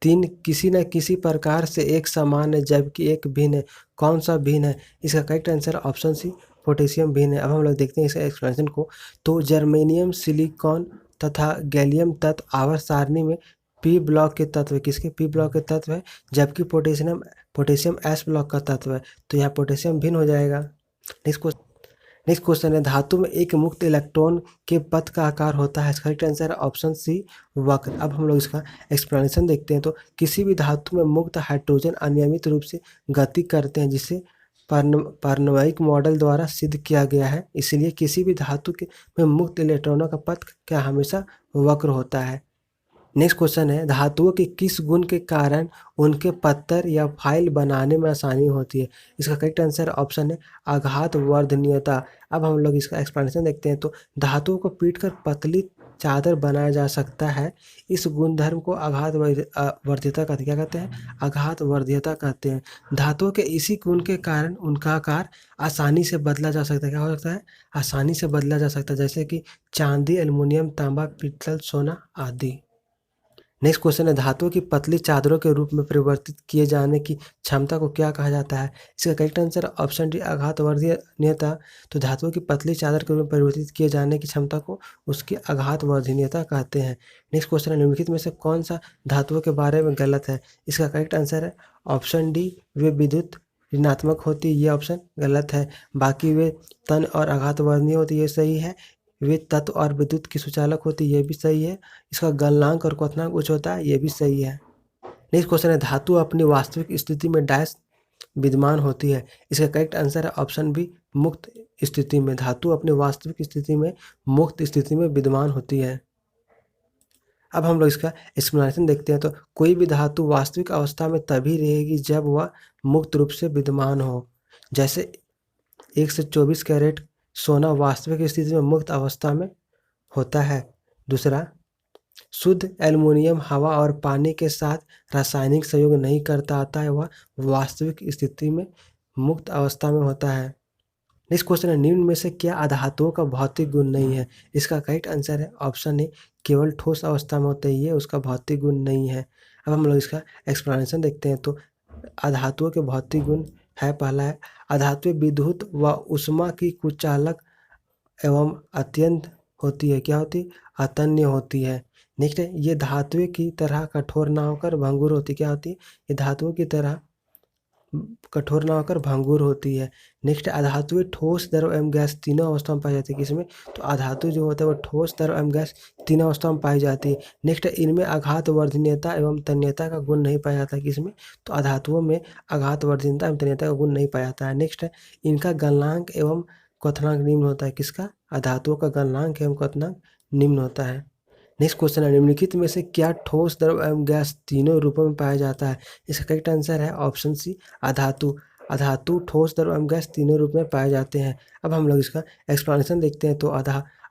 A: तीन किसी न किसी प्रकार से एक समान है जबकि एक भिन्न है। कौन सा भिन्न है? इसका correct answer option C, potassium भिन्न है। अब हम लोग देखते हैं इसका एक्सप्लेनेशन को। तो जर्मेनियम, सिलिकॉन तथा गैलियम तत्व आवर्त सारणी में पी ब्लॉक के तत्व है। किसके? पी ब्लॉक के तत्व है, जबकि पोटेशियम एस ब्लॉक का तत्व है। तो यहाँ पोटेशियम भिन्न हो जाएगा। नेक्स्ट क्वेश्चन है, धातु में एक मुक्त इलेक्ट्रॉन के पथ का आकार होता है। इसका करेक्ट आंसर है ऑप्शन सी, वक्र। अब हम लोग इसका एक्सप्लेनेशन देखते हैं। तो किसी भी धातु में मुक्त हाइड्रोजन अनियमित रूप से गति करते हैं, जिसे पारमाणविक मॉडल द्वारा सिद्ध किया गया है। इसलिए किसी भी धातु के में मुक्त इलेक्ट्रॉनों का पथ क्या हमेशा वक्र होता है। नेक्स्ट क्वेश्चन है, धातुओं के किस गुण के कारण उनके पत्थर या फाइल बनाने में आसानी होती है? इसका करेक्ट आंसर ऑप्शन है आघात वर्धनीयता। अब हम लोग इसका एक्सप्लेनेशन देखते हैं। तो धातुओं को पीटकर पतली चादर बनाया जा सकता है। इस गुणधर्म को आघात वर्ध्यता कहते क्या कहते हैं? आघात वर्ध्यता कहते हैं। धातुओं के इसी गुण के कारण उनका आकार आसानी से बदला जा सकता है। क्या हो सकता है? आसानी से बदला जा सकता है, जैसे कि चांदी, एल्युमिनियम, तांबा, पीतल, सोना आदि। नेक्स्ट क्वेश्चन है, धातुओं की पतली चादरों के रूप में परिवर्तित किए जाने की क्षमता को क्या कहा जाता है? इसका करेक्ट आंसर ऑप्शन डी आघात वर्धनीयता। तो धातुओं की पतली चादर के रूप में परिवर्तित किए जाने की क्षमता को उसकी आघात वर्धनीयता कहते हैं। नेक्स्ट क्वेश्चन है, निम्नलिखित में से कौन सा धातुओं के बारे में गलत है? इसका करेक्ट आंसर है ऑप्शन डी, वे विद्युत ऋणात्मक होती है, ये ऑप्शन गलत है। बाकी वे तन और आघात वर्धनीय होती है, ये सही है। वे तत्व और विद्युत की सुचालक होती है, ये भी सही है। इसका गलनांक और क्वथनांक उच्च होता है, ये भी सही है। नेक्स्ट क्वेश्चन है, धातु अपनी वास्तविक स्थिति में डैश विद्यमान होती है। इसका करेक्ट आंसर है ऑप्शन बी, मुक्त स्थिति में। धातु अपनी वास्तविक स्थिति में मुक्त स्थिति में विद्यमान होती है। अब हम लोग इसका एक्सप्लेनेशन देखते हैं। तो कोई भी धातु वास्तविक अवस्था में तभी रहेगी जब वह मुक्त रूप से विद्यमान हो। जैसे 1 से 24 कैरेट सोना वास्तविक स्थिति में मुक्त अवस्था में होता है। दूसरा, शुद्ध एल्युमिनियम हवा और पानी के साथ रासायनिक संयोग नहीं करता आता है, वह वास्तविक स्थिति में मुक्त अवस्था में होता है। नेक्स्ट क्वेश्चन है, निम्न में से क्या अधातुओं का भौतिक गुण नहीं है? इसका करेक्ट आंसर है ऑप्शन ए, केवल ठोस अवस्था में होते हैं, ये उसका भौतिक गुण नहीं है। अब हम लोग इसका एक्सप्लेनेशन देखते हैं। तो अधातुओं के भौतिक गुण है, पहला है अधातुएं विद्युत व उष्मा की कुचालक एवं अत्यंत होती है। क्या होती? अतन्य होती है। नेक्स्ट है, ये धातुएं की तरह कठोर ना होकर भंगुर होती। क्या होती है? ये धातुओं की तरह कठोर ना होकर भंगुर होती है। नेक्स्ट, अधातुएं ठोस, द्रव एवं गैस तीनों अवस्था में पाई जाती है। किसमें? तो अधातु जो होता है वो ठोस, द्रव एवं गैस तीनों अवस्था में पाई जाती है। नेक्स्ट, इनमें आघात वर्धनीयता एवं तन्यता का गुण नहीं पाया जाता है। किसमें? तो अधातुओं में आघात वर्धनीयता एवं तन्यता का गुण नहीं पाया जाता है। नेक्स्ट है, इनका गलनांक एवं क्वथनांक निम्न होता है। किसका? अधातुओं का गलनांक एवं क्वथनांक निम्न होता है। नेक्स्ट क्वेश्चन है, निम्नलिखित में से क्या ठोस, द्रव एवं गैस तीनों रूपों में पाया जाता है? इसका करेक्ट आंसर है ऑप्शन सी, अधातु। अधातु ठोस, द्रव एवं गैस तीनों रूप में पाए जाते हैं। अब हम लोग इसका एक्सप्लेनेशन देखते हैं। तो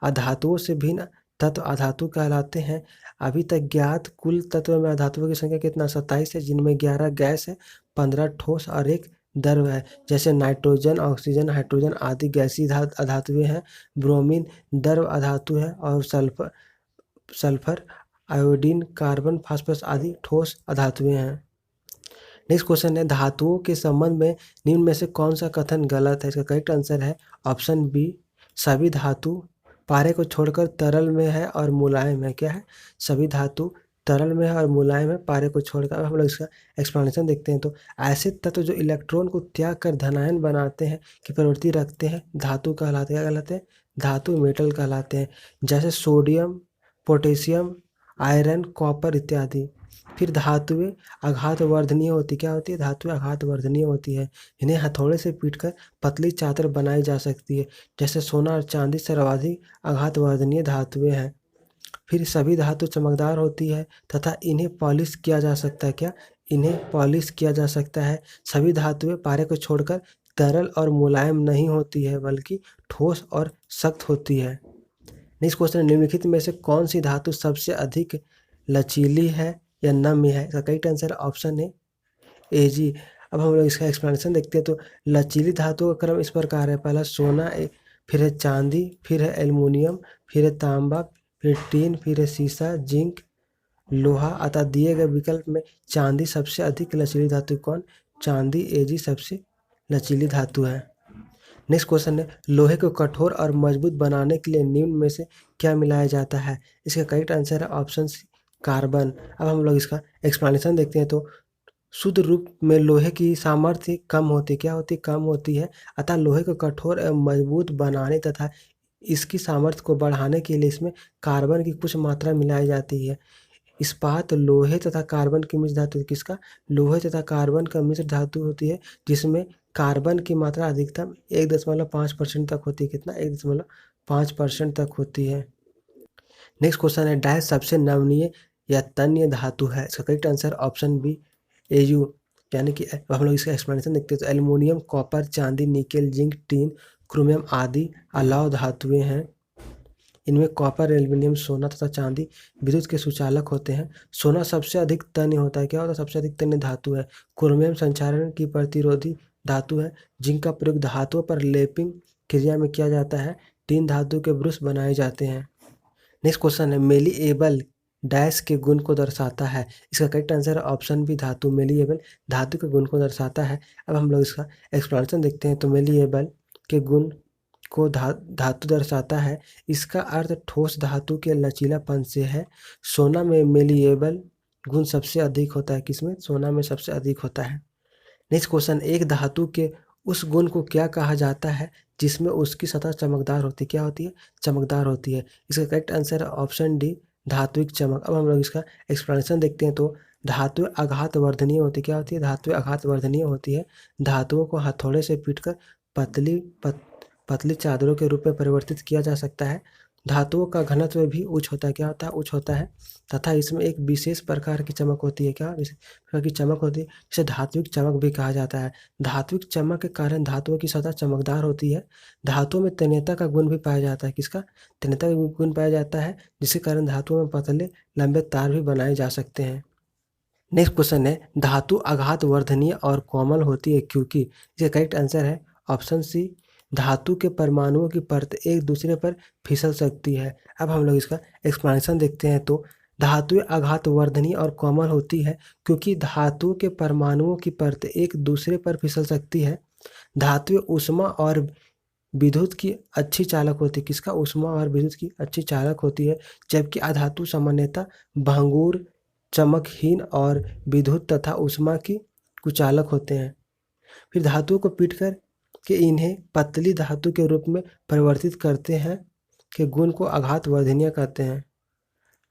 A: अधातुओं से भिन्न तत्व अधातु कहलाते हैं। अभी तक ज्ञात कुल तत्व में अधातुओं की संख्या कितना? 27 है, जिनमें 11 गैस है, 15 ठोस और 1 द्रव है। जैसे नाइट्रोजन, ऑक्सीजन, हाइड्रोजन आदि गैसीय अधातुएं हैं। ब्रोमीन द्रव अधातु है और सल्फर, आयोडीन, कार्बन, फास्फोरस आदि ठोस अधातुएं हैं। नेक्स्ट क्वेश्चन है, धातुओं के संबंध में निम्न में से कौन सा कथन गलत है? इसका करेक्ट आंसर है ऑप्शन बी, सभी धातु पारे को छोड़कर तरल में है और मुलायम है। क्या है? सभी धातु तरल में है और मुलायम है, पारे को छोड़कर। अब हम लोग इसका एक्सप्लेनेशन देखते हैं। तो ऐसे तत्व जो इलेक्ट्रॉन को त्याग कर धनायन बनाते हैं की प्रवृत्ति रखते हैं, धातु कहलाते हैं। क्या कहलाते हैं? धातु, मेटल कहलाते हैं। जैसे सोडियम, पोटेशियम, आयरन, कॉपर इत्यादि। फिर धातुएं आघात वर्धनीय होती। क्या होती है? धातुएं आघात वर्धनीय होती है। इन्हें हथौड़े से पीटकर पतली चादर बनाई जा सकती है। जैसे सोना और चांदी सर्वाधिक आघात वर्धनीय धातुएं हैं। फिर सभी धातु चमकदार होती है तथा इन्हें पॉलिश किया जा सकता है। क्या? इन्हें पॉलिश किया जा सकता है। सभी धातुएं पारे को छोड़कर तरल और मुलायम नहीं होती है, बल्कि ठोस और सख्त होती है। नेक्स्ट क्वेश्चन, निम्नलिखित में से कौन सी धातु सबसे अधिक लचीली है या नम्य है? इसका करेक्ट आंसर ऑप्शन है ए जी। अब हम लोग इसका एक्सप्लेनेशन देखते हैं। तो लचीली धातुओं का क्रम इस प्रकार है, पहला सोना, फिर है चांदी, फिर है एल्युमिनियम, फिर है तांबा, फिर टीन, फिर है सीसा, जिंक, लोहा। अतः दिए गए विकल्प में चांदी सबसे अधिक लचीली धातु कौन? चांदी, ए जी सबसे लचीली धातु है। नेक्स्ट क्वेश्चन है, लोहे को कठोर और मजबूत बनाने के लिए निम्न में से क्या मिलाया जाता है? इसका करेक्ट आंसर है ऑप्शन सी, कार्बन। अब हम लोग इसका एक्सप्लेनेशन देखते हैं। तो शुद्ध रूप में लोहे की सामर्थ्य कम होती। क्या होती? कम होती है। अतः लोहे को कठोर एवं मजबूत बनाने तथा इसकी सामर्थ्य को बढ़ाने के लिए इसमें कार्बन की कुछ मात्रा मिलाई जाती है। इस्पात लोहे तथा कार्बन की मिश्र धातु। किसका? लोहे तथा कार्बन का मिश्र धातु होती है, जिसमें कार्बन की मात्रा अधिकतम 1.5% तक होती है। कितना? 1.5% तक होती है। नेक्स्ट क्वेश्चन है, डैश सबसे नमनीय या तन्य धातु है? इसका correct answer option B, AU. यानी कि हम लोग इसका एक्सप्लेनेशन देखते हैं। तो एल्युमिनियम, कॉपर, चांदी, निकेल, जिंक, टीन, क्रोमियम आदि अलौह धातुएं हैं। इनमें कॉपर, एल्युमिनियम, सोना तथा चांदी विद्युत के सुचालक होते हैं। सोना सबसे अधिक तन्य होता है। क्या होता है? सबसे अधिक तन्य धातु है। क्रोमियम संचारण की प्रतिरोधी धातु है। जिंक का प्रयोग धातुओं पर लेपिंग क्रिया में किया जाता है। टीन धातु के ब्रुश बनाए जाते हैं। नेक्स्ट क्वेश्चन है, मेलिएबल डैश के गुण को दर्शाता है। इसका करेक्ट आंसर है ऑप्शन बी धातु। मेलिएबल धातु के गुण को दर्शाता है। अब हम लोग इसका एक्सप्लेनेशन देखते हैं। तो मेलिएबल के गुण को धातु दर्शाता है। इसका अर्थ ठोस धातु के लचीलापन से है। सोना में मेलिएबल गुण सबसे अधिक होता है। किसमें? सोना में सबसे अधिक होता है। नेक्स्ट क्वेश्चन, एक धातु के उस गुण को क्या कहा जाता है जिसमें उसकी सतह चमकदार होती है? क्या होती है? चमकदार होती है। इसका करेक्ट आंसर है ऑप्शन डी धात्विक चमक। अब हम लोग इसका एक्सप्लेनेशन देखते हैं। तो धातु आघात वर्धनीय होती है। क्या होती है? धातु आघात वर्धनीय होती है। धातुओं को हथौड़े से पीटकर पतली चादरों के रूप में परिवर्तित किया जा सकता है। धातुओं का घनत्व भी उच्च होता है। क्या होता है? उच्च होता है तथा इसमें एक विशेष प्रकार की चमक होती है। क्या विशेष प्रकार की चमक होती है? जिसे धात्विक चमक भी कहा जाता है। धात्विक चमक के कारण धातुओं की सतह चमकदार होती है। धातुओं में तन्यता का गुण भी पाया जाता है। किसका? तन्यता का गुण पाया जाता है, जिसके कारण धातुओं में पतले लंबे तार भी बनाए जा सकते हैं। नेक्स्ट क्वेश्चन है, धातु आघात वर्धनीय और कोमल होती है क्योंकि? इसका करेक्ट आंसर है ऑप्शन सी धातु के परमाणुओं की परत एक दूसरे पर फिसल सकती है। अब हम लोग इसका एक्सप्लेनेशन देखते हैं। तो धातुएं आघात वर्धनीय और कोमल होती है क्योंकि धातु के परमाणुओं की परत एक दूसरे पर फिसल सकती है। धातुएं ऊष्मा और विद्युत की अच्छी चालक होती है। किसका? ऊष्मा और विद्युत की अच्छी चालक होती है। जबकि अधातु सामान्यतः भंगुर, चमकहीन और विद्युत तथा ऊष्मा की कुचालक होते हैं। फिर धातुओं को पीटकर के इन्हें पतली धातु के रूप में परिवर्तित करते हैं के गुण को आघात वर्धनीय कहते हैं।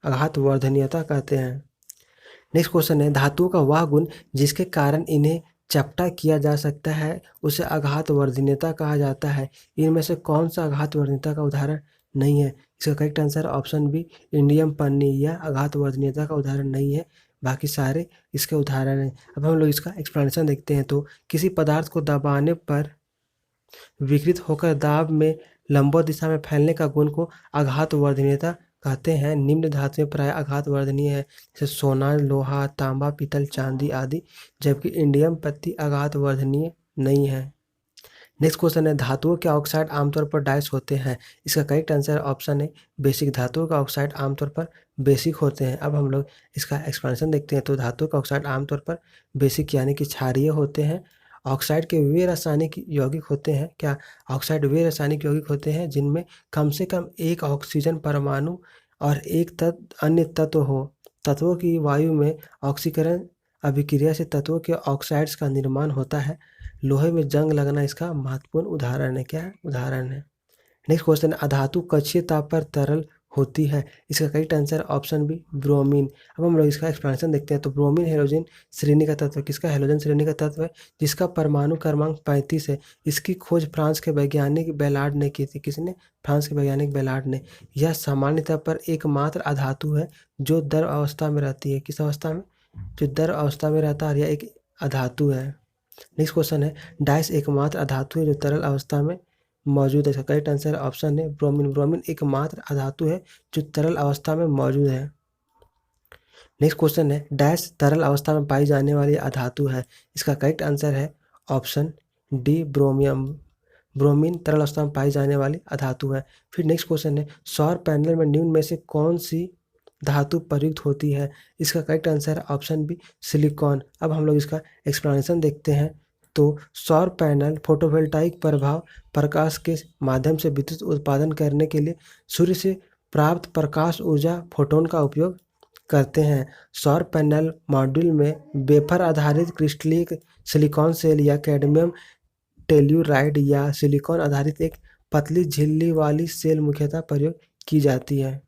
A: आघात वर्धनीयता कहते हैं। नेक्स्ट क्वेश्चन है, धातुओं का वह गुण जिसके कारण इन्हें चपटा किया जा सकता है उसे आघात वर्धनीयता कहा जाता है। इनमें से कौन सा आघात वर्धनीयता का उदाहरण नहीं है? इसका correct answer option B indium पन्नी। यह आघात वर्धनीयता का उदाहरण नहीं है, बाकी सारे इसके उदाहरण हैं। अब हम लोग इसका एक्सप्लेनेशन देखते हैं। तो किसी पदार्थ को दबाने पर विकृत होकर दाब में लंबवत दिशा में फैलने का गुण को आघात वर्धनीयता कहते हैं। निम्न धातुएं प्राय आघात वर्धनीय है, जैसे सोना, लोहा, तांबा, पीतल, चांदी आदि, जबकि इंडियम पत्ती आघात वर्धनीय नहीं है। नेक्स्ट क्वेश्चन है, धातुओं के ऑक्साइड आमतौर पर डाइस होते हैं। इसका करेक्ट आंसर ऑप्शन है बेसिक। धातुओं का ऑक्साइड आमतौर पर बेसिक होते हैं। अब हम लोग इसका एक्सप्लेनेशन देखते हैं। तो धातुओं का ऑक्साइड आमतौर पर बेसिक यानी कि क्षारीय होते हैं। ऑक्साइड के वे रासायनिक यौगिक होते हैं। क्या? ऑक्साइड वे रासायनिक यौगिक होते हैं जिनमें कम से कम एक ऑक्सीजन परमाणु और एक अन्य तत्व हो। तत्वों की वायु में ऑक्सीकरण अभिक्रिया से तत्वों के ऑक्साइड्स का निर्माण होता है। लोहे में जंग लगना इसका महत्वपूर्ण उदाहरण है। क्या है? उदाहरण है। नेक्स्ट क्वेश्चन, अधातु कक्षीय ताप पर तरल होती है। इसका correct answer option B bromine. अब हम लोग इसका एक्सप्लेनेशन देखते हैं। तो ब्रोमीन हेलोजन श्रेणी का तत्व है। किसका? हेलोजन श्रेणी का तत्व है, जिसका परमाणु क्रमांक 35 है। इसकी खोज फ्रांस के वैज्ञानिक बेलार्ड ने की थी। किसने? फ्रांस के वैज्ञानिक बेलार्ड ने। यह सामान्यतः पर एकमात्र अधातु है जो द्रव अवस्था में रहती है। किस अवस्था में? जो द्रव अवस्था में रहता है, यह एक अधातु है। नेक्स्ट क्वेश्चन है, डाइस एकमात्र अधातु है जो तरल अवस्था में मौजूद है। इसका करेक्ट आंसर ऑप्शन है ब्रोमीन। ब्रोमीन एकमात्र अधातु है जो तरल अवस्था में मौजूद है। नेक्स्ट क्वेश्चन है, डैश तरल अवस्था में पाई जाने वाली अधातु है। इसका करेक्ट आंसर है ऑप्शन डी ब्रोमियम। ब्रोमीन तरल अवस्था में पाई जाने वाली अधातु है। फिर नेक्स्ट क्वेश्चन है, सौर पैनल में निम्न में से कौन सी धातु प्रयुक्त होती है? इसका करेक्ट आंसर है ऑप्शन बी सिलिकॉन। अब हम लोग इसका एक्सप्लेनेशन देखते हैं। तो सौर पैनल फोटोवोल्टाइक प्रभाव प्रकाश के माध्यम से विद्युत उत्पादन करने के लिए सूर्य से प्राप्त प्रकाश ऊर्जा फोटोन का उपयोग करते हैं। सौर पैनल मॉड्यूल में वेफर आधारित क्रिस्टलिक सिलिकॉन सेल या कैडमियम टेल्यूराइड या सिलिकॉन आधारित एक पतली झिल्ली वाली सेल मुख्यतः प्रयोग की जाती है।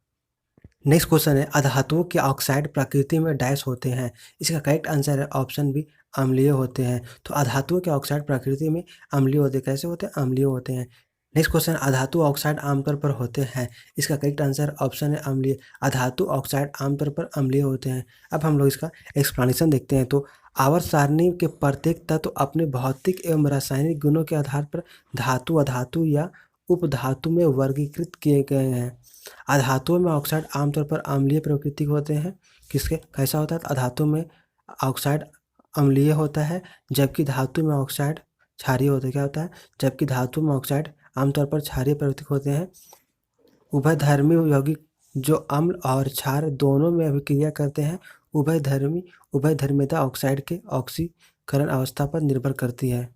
A: नेक्स्ट क्वेश्चन है, अधातुओं के ऑक्साइड प्रकृति में डैश होते हैं। इसका करेक्ट आंसर है ऑप्शन बी अम्लीय होते हैं। तो अधातुओं के ऑक्साइड प्रकृति में अम्लीय होते हैं। कैसे होते हैं? अम्लीय होते हैं। नेक्स्ट क्वेश्चन, अधातु ऑक्साइड आमतौर पर होते हैं। इसका करेक्ट आंसर ऑप्शन है अम्लीय। अधातु ऑक्साइड आमतौर पर अम्लीय होते हैं। अब हम लोग इसका एक्सप्लेनेशन देखते हैं। तो आवर्त सारणी के प्रत्येक तत्व अपने भौतिक एवं रासायनिक गुणों के आधार पर धातु, अधातु या उपधातु में वर्गीकृत किए गए हैं। अधातुओं में ऑक्साइड आमतौर पर अम्लीय प्रकृति के होते हैं। किसके कैसा होता है? अधातु में ऑक्साइड अम्लीय होता है, जबकि धातु में ऑक्साइड क्षारीय होता है। क्या होता है? जबकि धातु में ऑक्साइड आमतौर पर क्षारीय प्रकृति के होते हैं। उभयधर्मी यौगिक जो अम्ल और क्षार दोनों में अभिक्रिया करते हैं। उभयधर्मिता ऑक्साइड के ऑक्सीकरण अवस्था पर निर्भर करती है।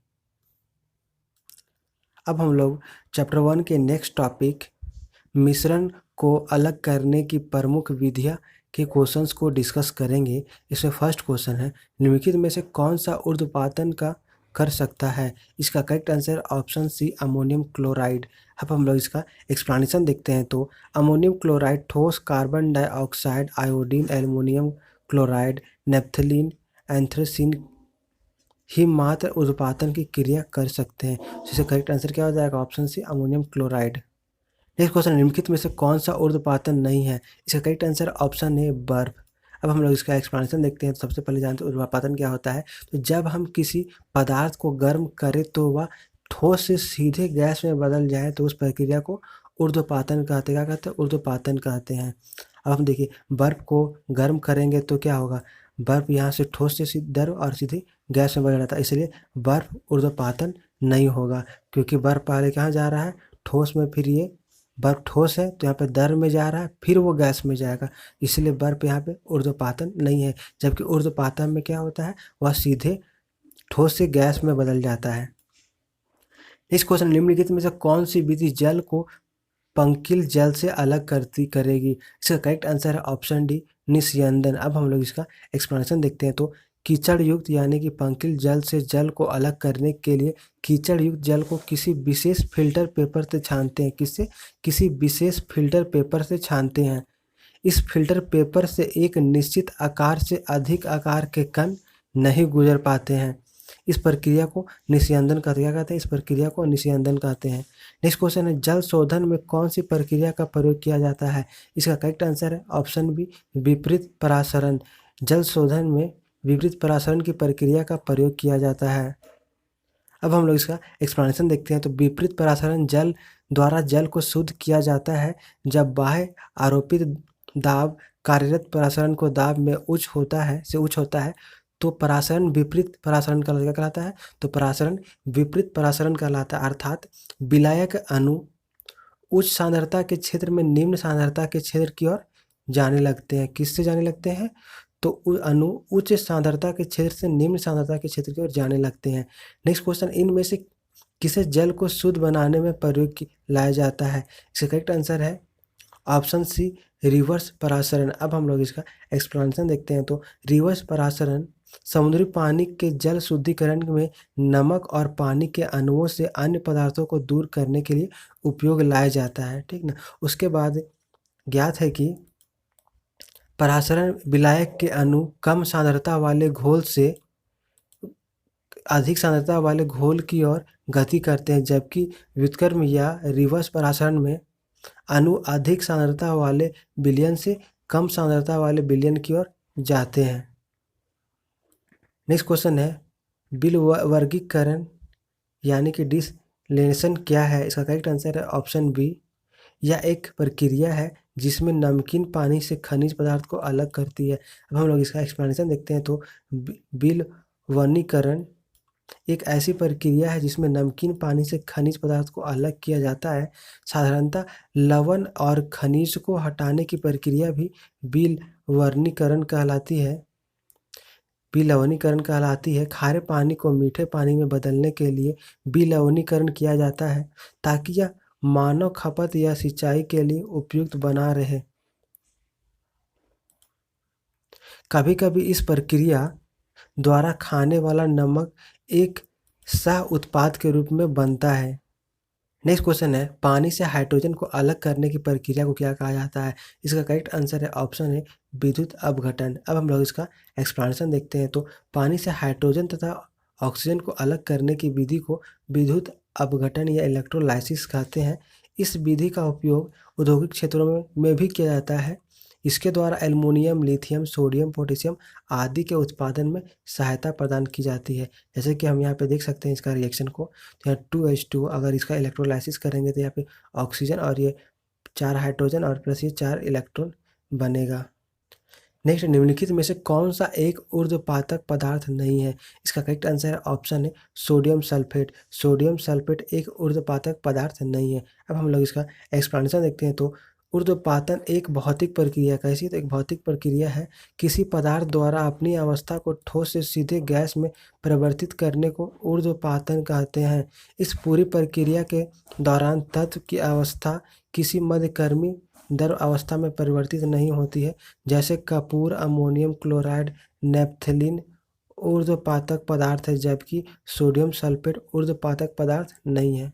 A: अब हम लोग चैप्टर 1 के नेक्स्ट टॉपिक मिश्रण को अलग करने की प्रमुख विधियां के क्वेश्चंस को डिस्कस करेंगे। इसमें फर्स्ट क्वेश्चन है, निम्नलिखित में से कौन सा ऊर्ध्वपातन का कर सकता है? इसका correct answer option C ammonium chloride. अब हम लोग इसका एक्सप्लेनेशन देखते हैं। तो अमोनियम क्लोराइड ठोस carbon dioxide, iodine, aluminium chloride, naphthalene, anthracene ही मात्र ऊर्ध्वपातन की क्रिया कर सकते हैं। इसका करेक्ट आंसर क्या हो जाएगा? Option C ammonium chloride. Next question, निम्नलिखित में से कौन सा ऊर्ध्वपातन नहीं है? इसका करेक्ट आंसर ऑप्शन ए बर्फ। अब हम लोग इसका एक्सप्लेनेशन देखते हैं। तो सबसे पहले जानते हैं ऊर्ध्वपातन क्या होता है। तो जब हम किसी पदार्थ को गर्म करें तो वह ठोस से सीधे गैस में बदल जाए तो उस प्रक्रिया को ऊर्ध्वपातन कहते हैं। क्या कहते हैं? ऊर्ध्वपातन कहते हैं। अब हम देखिए, बर्फ को गर्म करेंगे तो क्या होगा? बर्फ यहाँ से ठोस से सीधे और सीधे गैस में बदल जाता है, इसलिए बर्फ ऊर्ध्वपातन नहीं होगा, क्योंकि बर्फ पहले कहाँ जा रहा है? ठोस में। फिर ये बर्फ ठोस है तो यहाँ पे द्रव में जा रहा है, फिर वो गैस में जाएगा, इसलिए बर्फ यहाँ पे ऊर्ध्वपातन नहीं है। जबकि ऊर्ध्वपातन में क्या होता है? वह सीधे ठोस से गैस में बदल जाता है। इस क्वेश्चन, निम्नलिखित में से कौन सी विधि जल को पंकिल जल से अलग करेगी? इसका करेक्ट आंसर है ऑप्शन डी निस्यंदन। अब हम लोग इसका एक्सप्लेनेशन देखते हैं। तो कीचड़ युक्त यानी कि पंकिल जल से जल को अलग करने के लिए कीचड़ युक्त जल को किसी विशेष फिल्टर पेपर से छानते हैं। किससे? किसी विशेष फिल्टर पेपर से छानते हैं। इस फिल्टर पेपर से एक निश्चित आकार से अधिक आकार के कण नहीं गुजर पाते हैं। इस प्रक्रिया को निस्यंदन कहते हैं। क्या कहते हैं? इस प्रक्रिया को निस्यंदन कहते हैं। नेक्स्ट क्वेश्चन है, जल शोधन में कौन सी प्रक्रिया का प्रयोग किया जाता है? इसका करेक्ट आंसर है ऑप्शन बी विपरीत परासरण। जल शोधन में विपरीत परासरण की प्रक्रिया का प्रयोग किया जाता है। अब हम लोग इसका एक्सप्लेनेशन देखते हैं। तो विपरीत परासरण जल द्वारा जल को शुद्ध किया जाता है। जब बाह्य आरोपित दाब कार्यरत परासरण को दाब में उच्च होता है तो परासरण विपरीत परासरण कहलाता है। तो परासरण विपरीत परासरण कहलाता है, अर्थात विलायक अणु उच्च सांद्रता के क्षेत्र में निम्न सांद्रता के क्षेत्र की ओर जाने लगते हैं। किससे जाने लगते हैं? तो अणु उच्च सांद्रता के क्षेत्र से निम्न सांद्रता के क्षेत्र की ओर जाने लगते हैं। नेक्स्ट क्वेश्चन, इनमें से किसे जल को शुद्ध बनाने में प्रयोग लाया जाता है? इसका करेक्ट आंसर है ऑप्शन सी रिवर्स परासरण। अब हम लोग इसका एक्सप्लेनेशन देखते हैं। तो रिवर्स परासरण समुद्री पानी के जल शुद्धिकरण में नमक और पानी के अणुओं से अन्य पदार्थों को दूर करने के लिए उपयोग लाया जाता है। ठीक ना। उसके बाद ज्ञात है कि परासरण विलायक के अणु कम सांद्रता वाले घोल से अधिक सांद्रता वाले घोल की ओर गति करते हैं, जबकि व्युत्क्रम या रिवर्स परासरण में अणु अधिक सांद्रता वाले विलयन से कम सांद्रता वाले विलयन की ओर जाते हैं। नेक्स्ट क्वेश्चन है, बिल वर्गीकरण यानी कि डिसलेशन क्या है? इसका करेक्ट आंसर है ऑप्शन बी। यह एक प्रक्रिया है जिसमें नमकीन पानी से खनिज पदार्थ को अलग करती है। अब हम लोग इसका एक्सप्लेनेशन देखते हैं। तो बिल वनीकरण एक ऐसी प्रक्रिया है जिसमें नमकीन पानी से खनिज पदार्थ को अलग किया जाता है। साधारणतः लवण और खनिज को हटाने की प्रक्रिया भी बिलवनीकरण कहलाती है। खारे पानी को मीठे पानी में बदलने के लिए बिलवनीकरण किया जाता है ताकि यह मानव खपत या सिंचाई के लिए उपयुक्त बना रहे। कभी कभी इस प्रक्रिया द्वारा खाने वाला नमक एक सह उत्पाद के रूप में बनता है। नेक्स्ट क्वेश्चन है, पानी से हाइड्रोजन को अलग करने की प्रक्रिया को क्या कहा जाता है? इसका करेक्ट आंसर है ऑप्शन है विद्युत अपघटन। अब हम लोग इसका एक्सप्लेनेशन देखते हैं। तो पानी से हाइड्रोजन तथा ऑक्सीजन को अलग करने की विधि को विद्युत अपघटन या इलेक्ट्रोलाइसिस कहते हैं। इस विधि का उपयोग औद्योगिक क्षेत्रों में भी किया जाता है। इसके द्वारा एल्युमिनियम, लिथियम, सोडियम, पोटेशियम आदि के उत्पादन में सहायता प्रदान की जाती है। जैसे कि हम यहाँ पे देख सकते हैं इसका रिएक्शन को, तो यहाँ 2H2 अगर इसका इलेक्ट्रोलाइसिस करेंगे तो यहाँ पे ऑक्सीजन और ये 4 हाइड्रोजन और प्लस ये 4 इलेक्ट्रॉन बनेगा। नेक्स्ट, निम्नलिखित में से कौन सा एक ऊर्ध्वपातक पदार्थ नहीं है? इसका करेक्ट आंसर है ऑप्शन है सोडियम सल्फेट। सोडियम सल्फेट एक ऊर्ध्वपातक पदार्थ नहीं है। अब हम लोग इसका एक्सप्लेनेशन देखते हैं। तो ऊर्ध्वपातन एक भौतिक प्रक्रिया, कैसी? तो एक भौतिक प्रक्रिया है किसी पदार्थ द्वारा अपनी अवस्था को ठोस से सीधे गैस में परिवर्तित करने को ऊर्ध्वपातन कहते हैं। इस पूरी प्रक्रिया के दौरान तत्व की अवस्था किसी मध्यक्रमी द्रव अवस्था में परिवर्तित नहीं होती है। जैसे कपूर, अमोनियम क्लोराइड, नैप्थलीन ऊर्ध्वपातक पदार्थ है, जबकि सोडियम सल्फेट ऊर्ध्वपातक पदार्थ नहीं है।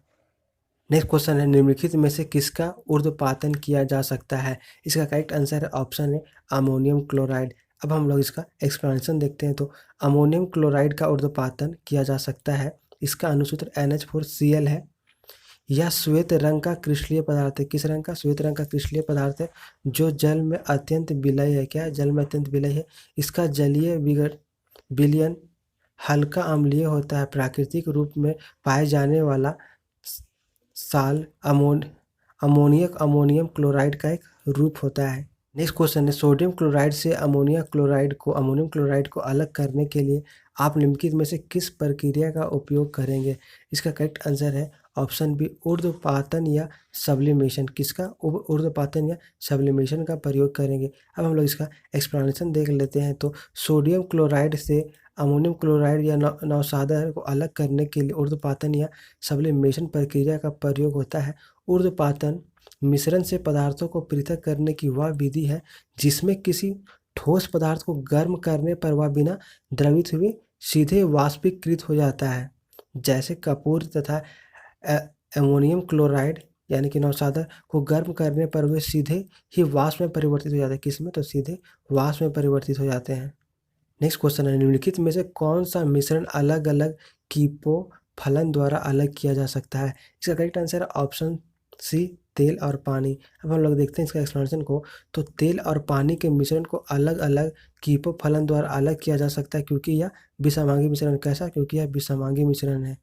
A: नेक्स्ट क्वेश्चन है, निम्नलिखित में से किसका ऊर्ध्वपातन किया जा सकता है? इसका करेक्ट आंसर है ऑप्शन है अमोनियम क्लोराइड। अब हम लोग इसका एक्सप्लेनेशन देखते हैं। तो अमोनियम क्लोराइड का ऊर्ध्वपातन किया जा सकता है। इसका अनुसूत्र NH4Cl है। यह श्वेत रंग का क्रिस्टलीय पदार्थ है। किस रंग का? श्वेत रंग का क्रिस्टलीय पदार्थ है जो जल में अत्यंत विलय है। क्या है? जल में अत्यंत विलय है। इसका जलीय विलयन हल्का अम्लीय होता है। प्राकृतिक रूप में पाए जाने वाला साल अमोनियम क्लोराइड का एक रूप होता है। नेक्स्ट क्वेश्चन है, सोडियम क्लोराइड से अमोनियम क्लोराइड को अलग करने के लिए आप निम्नलिखित में से किस प्रक्रिया का उपयोग करेंगे? इसका करेक्ट आंसर है ऑप्शन बी ऊर्ध्वपातन या सब्लिमेशन। किसका? ऊर्ध्वपातन या सब्लिमेशन का प्रयोग करेंगे। अब हम लोग इसका एक्सप्लेनेशन देख लेते हैं। तो सोडियम क्लोराइड से अमोनियम क्लोराइड या नौसादा को अलग करने के लिए ऊर्ध्वपातन या सब्लिमेशन प्रक्रिया का प्रयोग होता है। ऊर्ध्वपातन मिश्रण से पदार्थों को पृथक करने की वह विधि है जिसमें किसी ठोस पदार्थ को गर्म करने पर वह बिना द्रवित हुए सीधे वाष्पीकृत हो जाता है। जैसे कपूर तथा अमोनियम क्लोराइड यानी कि नौसादा को गर्म करने पर वे सीधे ही वाष्प में परिवर्तित हो जाते हैं। किसमें? तो सीधे वाष्प में परिवर्तित हो जाते हैं। नेक्स्ट क्वेश्चन है, निम्नलिखित में से कौन सा मिश्रण अलग अलग कीपो फलन द्वारा अलग किया जा सकता है? इसका करेक्ट आंसर है ऑप्शन सी तेल और पानी। अब हम लोग देखते हैं इसका एक्सप्लेनेशन को। तो तेल और पानी के मिश्रण को अलग अलग कीपो फलन द्वारा अलग किया जा सकता है क्योंकि यह विषमांगी मिश्रण। कैसा? क्योंकि यह विषमांगी मिश्रण है।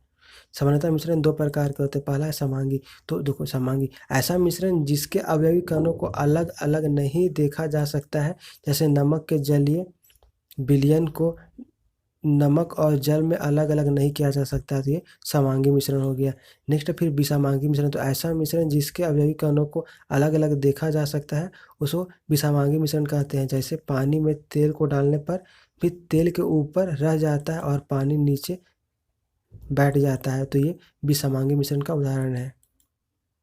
A: सामान्यतः मिश्रण दो प्रकार के होते हैं। पहला है समांगी। तो देखो समांगी ऐसा मिश्रण जिसके अवयवी कणों को अलग अलग नहीं देखा जा सकता है। जैसे नमक के जलीय विलयन को नमक और जल में अलग अलग नहीं किया जा सकता। तो ये समांगी मिश्रण हो गया। नेक्स्ट फिर विषमांगी मिश्रण। तो ऐसा मिश्रण जिसके अवयवी कणों को अलग अलग देखा जा सकता है उसको विषमांगी मिश्रण कहते हैं। जैसे पानी में तेल को डालने पर भी तेल के ऊपर रह जाता है और पानी नीचे बैठ जाता है। तो ये विषमांगी मिश्रण का उदाहरण है।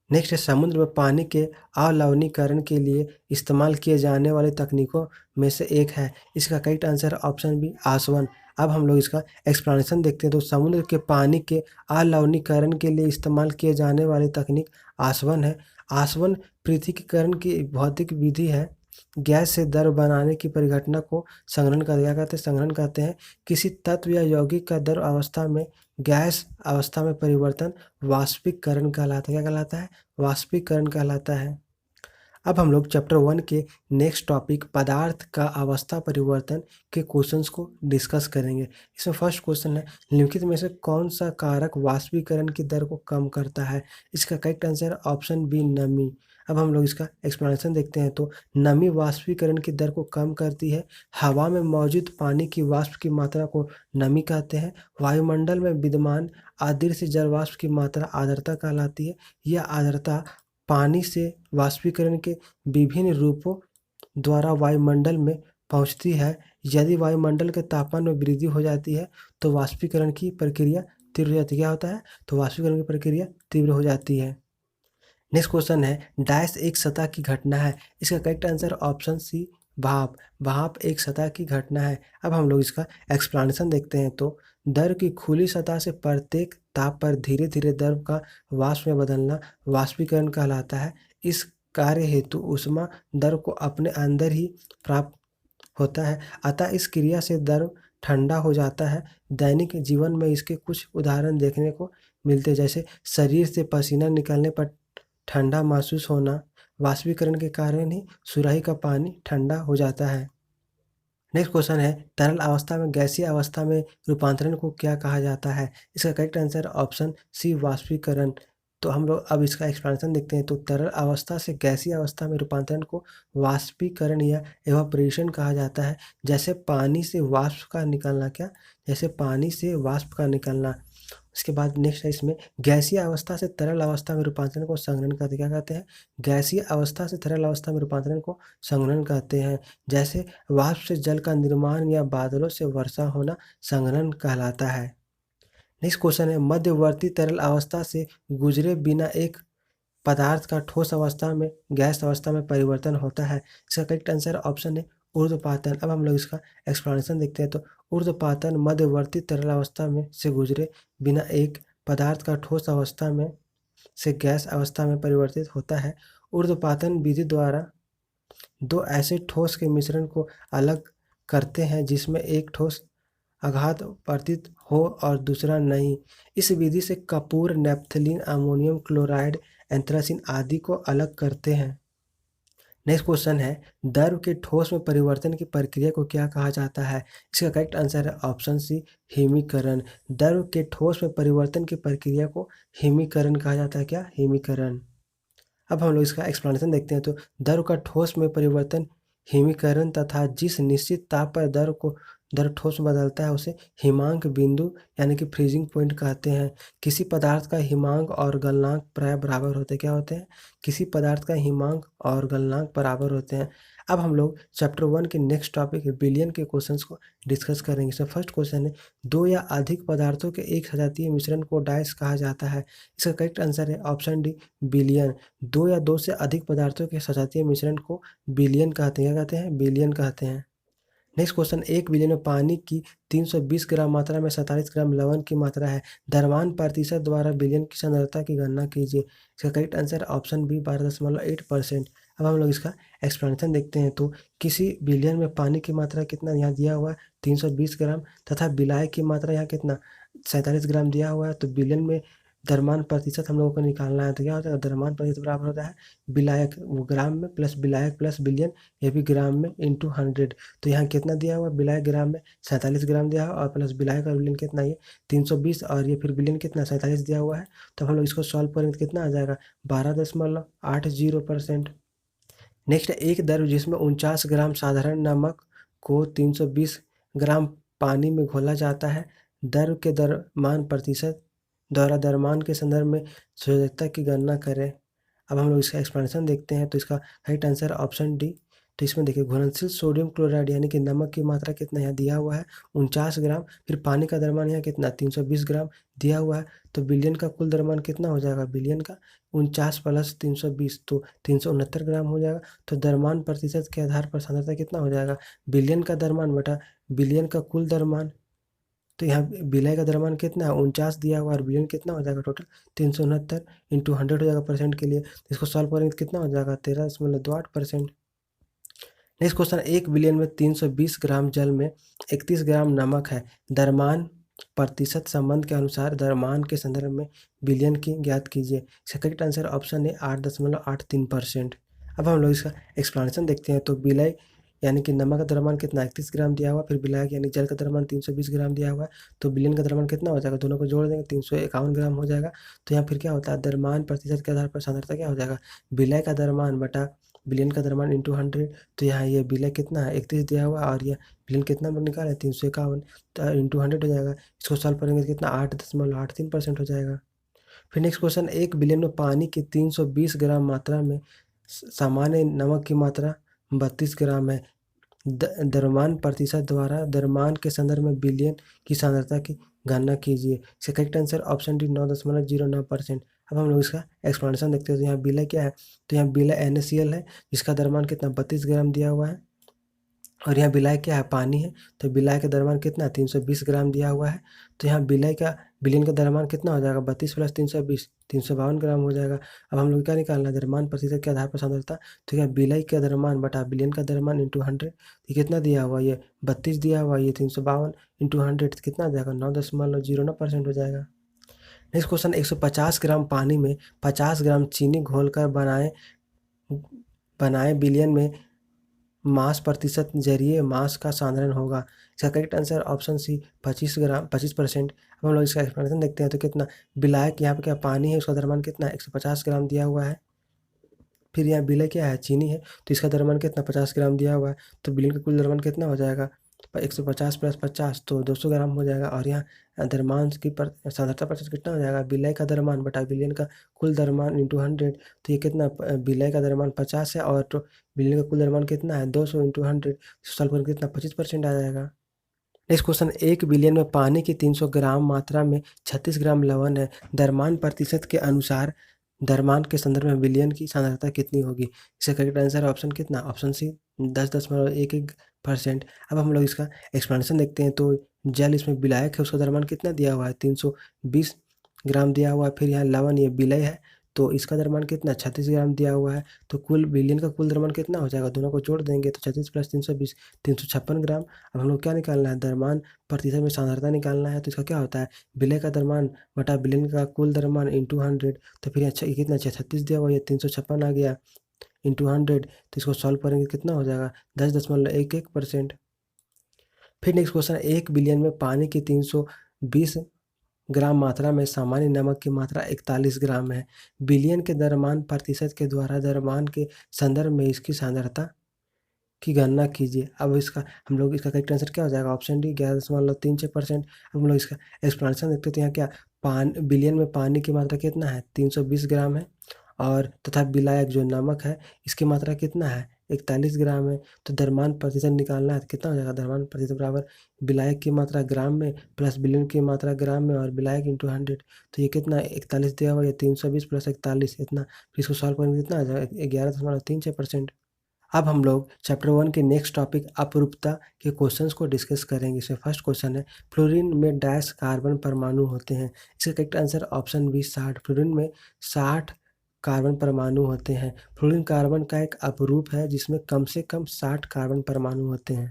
A: नेक्स्ट है, समुद्र में पानी के अलवणीकरण के लिए इस्तेमाल किए जाने वाली तकनीकों में से एक है। इसका करेक्ट आंसर है ऑप्शन बी आसवन। अब हम लोग इसका एक्सप्लेनेशन देखते हैं। तो समुद्र के पानी के अलवणीकरण के लिए इस्तेमाल किए जाने वाली तकनीक आसवन है। आसवन पृथक्करण की भौतिक विधि है। गैस से द्रव बनाने की परिघटना को संघनन का क्या कहते हैं? संघनन कहते हैं। किसी तत्व या यौगिक का द्रव अवस्था में गैस अवस्था में परिवर्तन वाष्पीकरण कहलाता है। क्या कहलाता है? वाष्पीकरण कहलाता है। अब हम लोग चैप्टर 1 के नेक्स्ट टॉपिक पदार्थ का अवस्था परिवर्तन के क्वेश्चंस को डिस्कस करेंगे। इसमें फर्स्ट क्वेश्चन है, निम्नलिखित में से कौन सा कारक वाष्पीकरण की दर को कम करता है? इसका करेक्ट आंसर है ऑप्शन बी नमी। अब हम लोग इसका एक्सप्लेनेशन देखते हैं। तो नमी वाष्पीकरण की दर को कम करती है। हवा में मौजूद पानी की वाष्प की मात्रा को नमी कहते हैं। वायुमंडल में विद्यमान अदृश्य जल वाष्प की मात्रा आर्द्रता कहलाती है। यह आर्द्रता पानी से वाष्पीकरण के विभिन्न रूपों द्वारा वायुमंडल में पहुंचती है। यदि वायुमंडल के तापमान में वृद्धि हो जाती है तो वाष्पीकरण की प्रक्रिया तीव्र हो जाती है। क्या होता है? तो वाष्पीकरण की प्रक्रिया तीव्र हो जाती है। नेक्स्ट क्वेश्चन है, डैश एक सतह की घटना है। इसका करेक्ट आंसर ऑप्शन सी भाप। भाप एक सतह की घटना है। अब हम लोग इसका एक्सप्लेनेशन देखते हैं। तो द्रव की खुली सतह से प्रत्येक ताप पर धीरे धीरे द्रव का वाष्प में बदलना वाष्पीकरण कहलाता है। इस कार्य हेतु ऊष्मा द्रव को अपने अंदर ही प्राप्त होता है, अतः इस क्रिया से द्रव ठंडा हो जाता है। दैनिक जीवन में इसके कुछ उदाहरण देखने को मिलते हैं, जैसे शरीर से पसीना निकलने पर ठंडा महसूस होना, वाष्पीकरण के कारण ही सुराही का पानी ठंडा हो जाता है। नेक्स्ट क्वेश्चन है, तरल अवस्था में गैसीय अवस्था में रूपांतरण को क्या कहा जाता है? इसका करेक्ट आंसर ऑप्शन सी वाष्पीकरण। तो हम लोग अब इसका एक्सप्लेनेशन देखते हैं। तो तरल अवस्था से गैसीय अवस्था में रूपांतरण को वाष्पीकरण या एवापोरेशन कहा जाता है। जैसे पानी से वाष्प का निकलना, क्या? जैसे पानी से वाष्प का निकलना। उसके बाद नेक्स्ट है इसमें, गैसीय अवस्था से तरल अवस्था में रूपांतरण को संघनन कहते, क्या कहते हैं? गैसीय अवस्था से तरल अवस्था में रूपांतरण को संघनन कहते हैं। जैसे वाष्प से जल का निर्माण या बादलों से वर्षा होना संघनन कहलाता है। नेक्स्ट क्वेश्चन है, मध्यवर्ती तरल अवस्था से गुजरे बिना एक पदार्थ का ठोस अवस्था में गैस अवस्था में परिवर्तन होता है। इसका करेक्ट आंसर ऑप्शन है ऊर्ध्वपातन। अब हम लोग इसका एक्सप्लेनेशन देखते हैं। तो ऊर्ध्वपातन मध्यवर्ती तरल अवस्था में से गुजरे बिना एक पदार्थ का ठोस अवस्था में से गैस अवस्था में परिवर्तित होता है। ऊर्ध्वपातन विधि द्वारा दो ऐसे ठोस के मिश्रण को अलग करते हैं जिसमें एक ठोस आघात प्रतीत हो और दूसरा नहीं। इस विधि से Kapoor, naphthalene, ammonium chloride, anthracene आदि को अलग करते हैं। नेक्स्ट क्वेश्चन है, द्रव के ठोस में परिवर्तन की प्रक्रिया को क्या कहा जाता है? इसका करेक्ट आंसर है ऑप्शन सी हिमीकरण। द्रव के ठोस में परिवर्तन की प्रक्रिया को हिमीकरण कहा जाता है। क्या? हिमीकरण। अब हम लोग इसका एक्सप्लेनेशन देखते हैं। तो द्रव का ठोस में परिवर्तन हिमीकरण तथा जिस निश्चित ताप पर द्रव ठोस में बदलता है उसे हिमांक बिंदु यानी कि फ्रीजिंग पॉइंट कहते हैं। किसी पदार्थ का हिमांक और गलनांक प्राय बराबर होते हैं। क्या होते हैं? किसी पदार्थ का हिमांक और गलनांक बराबर होते हैं। अब हम लोग चैप्टर 1 के नेक्स्ट टॉपिक बिलियन के क्वेश्चंस को डिस्कस करेंगे। इसमें फर्स्ट क्वेश्चन है, दो या अधिक पदार्थों के एक सजातीय मिश्रण को डाइस कहा जाता है। इसका करेक्ट आंसर है ऑप्शन डी बिलियन। दो या दो से अधिक पदार्थों के सजातीय मिश्रण को बिलियन कहते हैं। क्या कहते हैं? बिलियन कहते हैं। नेक्स्ट क्वेश्चन, 1 बिलियन में पानी की 320 ग्राम मात्रा में 47 ग्राम लवण की मात्रा है। द्रव्यमान प्रतिशत द्वारा बिलियन की सांद्रता की गणना कीजिए। इसका करेक्ट आंसर ऑप्शन बी 12.8%। अब हम लोग इसका एक्सप्लेनेशन देखते हैं। तो किसी बिलियन में पानी की मात्रा कितना यहाँ दिया हुआ है? 320 ग्राम तथा विलायक की मात्रा यहाँ कितना? 47 ग्राम दिया हुआ है। तो बिलियन में द्रव्यमान प्रतिशत हम लोगों को निकालना है। तो क्या होता है? द्रव्यमान प्रतिशत बराबर होता है विलायक, वो ग्राम में प्लस विलायक प्लस बिलियन, ये भी ग्राम में इंटू 100। तो यहाँ कितना दिया हुआ? विलायक ग्राम में 47 ग्राम दिया हुआ और प्लस विलायक और बिलियन कितना? ये 320 और ये फिर बिलियन कितना? 47 दिया हुआ है। तो हम लोग इसको सॉल्व करेंगे तो कितना आ जाएगा? 12.80%। नेक्स्ट है, एक द्रव जिसमें 49 ग्राम साधारण नमक को 320 ग्राम पानी में घोला जाता है। द्रव के द्रव्यमान प्रतिशत द्वारा द्रव्यमान के संदर्भ में संयोजकता की गणना करें। अब हम लोग इसका एक्सप्लेनेशन देखते हैं। तो इसका राइट आंसर ऑप्शन डी। तो इसमें देखिए, घुलनशील सोडियम क्लोराइड यानी कि नमक की मात्रा कितना यहाँ दिया हुआ है? 49 ग्राम। फिर पानी का द्रव्यमान यहाँ कितना? 320 ग्राम दिया हुआ है। तो बिलियन का कुल द्रव्यमान कितना हो जाएगा? बिलियन का 49 प्लस 320 तो 369 ग्राम हो जाएगा। तो द्रव्यमान प्रतिशत के आधार पर सांद्रता कितना हो जाएगा? बिलियन का द्रव्यमान बटा बिलियन का कुल द्रव्यमान। तो यहाँ विलय का द्रव्यमान कितना है? 49 दिया हुआ और बिलियन कितना हो जाएगा टोटल? 369 इंटू 100 हो जाएगा परसेंट के लिए। इसको सॉल्व करेंगे तो कितना हो जाएगा? 13.28%। नेक्स्ट क्वेश्चन, 1 बिलियन में 320 ग्राम जल में 31 ग्राम नमक है। द्रव्यमान प्रतिशत संबंध के अनुसार द्रव्यमान के संदर्भ में बिलियन की ज्ञात कीजिए। इसका करेक्ट आंसर ऑप्शन है 8.83%। अब हम लोग इसका एक्सप्लेनेशन देखते हैं। तो विलय यानी कि नमक का द्रव्यमान कितना? 31 ग्राम दिया हुआ। फिर विलायक यानी जल का द्रव्यमान 320 ग्राम दिया हुआ है। तो बिलियन का द्रव्यमान कितना हो जाएगा? दोनों को जोड़ देंगे 351 ग्राम हो जाएगा। तो यहाँ फिर क्या होता है? द्रव्यमान प्रतिशत के आधार पर सांद्रता क्या हो जाएगा? विलय का द्रव्यमान बटा बिलियन का द्रव्यमान इंटू 100। तो यहाँ ये विलय कितना है? 31 दिया हुआ और ये बिलियन कितना निकाला है? 351 तो इंटू 100 हो जाएगा। इसको सॉल्व करेंगे तो कितना? 8.83% हो जाएगा। फिर नेक्स्ट क्वेश्चन, 1 बिलियन में पानी की 320 ग्राम मात्रा में सामान्य नमक की मात्रा 32 ग्राम है। द्रव्यमान प्रतिशत द्वारा द्रव्यमान के संदर्भ में बिलियन की सांद्रता की गणना कीजिए। इसका करेक्ट आंसर ऑप्शन डी 9.09%। अब हम लोग इसका एक्सप्लेनेशन देखते हैं। तो यहाँ विलय क्या है? तो यहाँ विलय NaCl है जिसका द्रव्यमान कितना? 32 ग्राम दिया हुआ है। और यहाँ विलय क्या है? पानी है। तो विलय का द्रव्यमान कितना? 320 ग्राम दिया हुआ है। तो यहाँ विलय का विलियन का द्रव्यमान कितना हो जाएगा? 32 प्लस 320 352 ग्राम हो जाएगा। अब हम लोग क्या निकालना है? द्रव्यमान प्रतिशत के आधार पर सांद्रता। तो यहाँ विलय का द्रव्यमान बटा विलियन का द्रव्यमान इंटू 100। ये कितना दिया हुआ? ये 32 दिया हुआ, ये 352 इंटू 100 कितना आ जाएगा? 9.09% हो जाएगा। नेक्स्ट क्वेश्चन, 150 ग्राम पानी में 50 ग्राम चीनी घोलकर बनाएं बनाए बिलियन में मास प्रतिशत जरिए मास का साधारण होगा। इसका करेक्ट आंसर ऑप्शन सी 25%। अब हम लोग इसका एक्सप्लेनेशन देखते हैं तो कितना विलायक यहाँ पे क्या पानी है, उसका द्रव्यमान कितना 150 ग्राम दिया हुआ है। फिर यहाँ विलय क्या है, चीनी है, तो इसका द्रव्यमान कितना 50 ग्राम दिया हुआ है। तो विलयन का कुल द्रव्यमान कितना हो जाएगा 150 प्लस 50 तो 200 ग्राम हो जाएगा। और यहाँ द्रव्यमान की सांद्रता प्रतिशत कितना हो जाएगा, विलय का द्रव्यमान बटा विलयन का कुल द्रव्यमान इंटू 100। तो ये कितना विलय का द्रव्यमान 50 है और तो विलयन का कुल द्रव्यमान कितना है 200 इंटू 100। सॉल्व करके कितना 25% आ जाएगा। नेक्स्ट क्वेश्चन, 1 बिलियन में पानी की 300 ग्राम मात्रा में 36 ग्राम लवण है। द्रव्यमान प्रतिशत के अनुसार द्रव्यमान के संदर्भ में विलयन की सांद्रता कितनी होगी। इसका करेक्ट आंसर ऑप्शन कितना, ऑप्शन सी 10.11%। अब हम लोग इसका एक्सप्लेनेशन देखते हैं तो जल इसमें विलायक है, उसका द्रव्यमान कितना दिया हुआ है 320 ग्राम दिया हुआ है। फिर यहाँ लवण ये विलय है तो इसका द्रव्यमान कितना 36 ग्राम दिया हुआ है। तो कुल विलयन का कुल द्रव्यमान कितना हो जाएगा, दोनों को जोड़ देंगे तो 36 प्लस 320 356 ग्राम। अब हम लोग क्या निकालना है, द्रव्यमान प्रतिशत में सांद्रता निकालना है। तो इसका क्या होता है, विलय का द्रव्यमान बटा विलयन का कुल द्रव्यमान इंटू 100। तो फिर अच्छा ये कितना 36 दिया हुआ, ये 356 आ गया इंटू 100। तो इसको सॉल्व करेंगे कितना हो जाएगा 10.11%। फिर नेक्स्ट क्वेश्चन, 1 बिलियन में पानी की 320 ग्राम मात्रा में सामान्य नमक की मात्रा 41 ग्राम है। विलयन के द्रव्यमान प्रतिशत के द्वारा द्रव्यमान के संदर्भ में इसकी सांद्रता की गणना कीजिए। अब इसका हम लोग इसका करेक्ट आंसर क्या हो जाएगा, ऑप्शन डी 11.36%। अब हम लोग इसका एक्सप्लेनेशन देखते हैं तो यहाँ क्या विलयन में पानी की मात्रा कितना है 320 ग्राम है और तथा विलायक जो नमक है इसकी मात्रा कितना है 41 ग्राम है। तो द्रव्यमान प्रतिशत निकालना है तो कितना हो जाएगा, द्रव्यमान प्रतिशत बराबर विलायक की मात्रा ग्राम में प्लस विलयन की मात्रा ग्राम में और विलायक इंटू 100। तो ये कितना 41 दिया हुआ, ये 320 प्लस 41 इतना। फिर इसको सॉल्व करेंगे कितना आ जाएगा 11.36%। अब हम लोग चैप्टर 1 के नेक्स्ट टॉपिक अपरूपता के क्वेश्चंस को डिस्कस करेंगे। इसमें फर्स्ट क्वेश्चन है, फ्लोरीन में डैश कार्बन परमाणु होते हैं। इसका correct answer option B 60। Fullerene में 60 कार्बन परमाणु होते हैं। फ्लोरीन कार्बन का एक अपरूप है जिसमें कम से कम 60 कार्बन परमाणु होते हैं।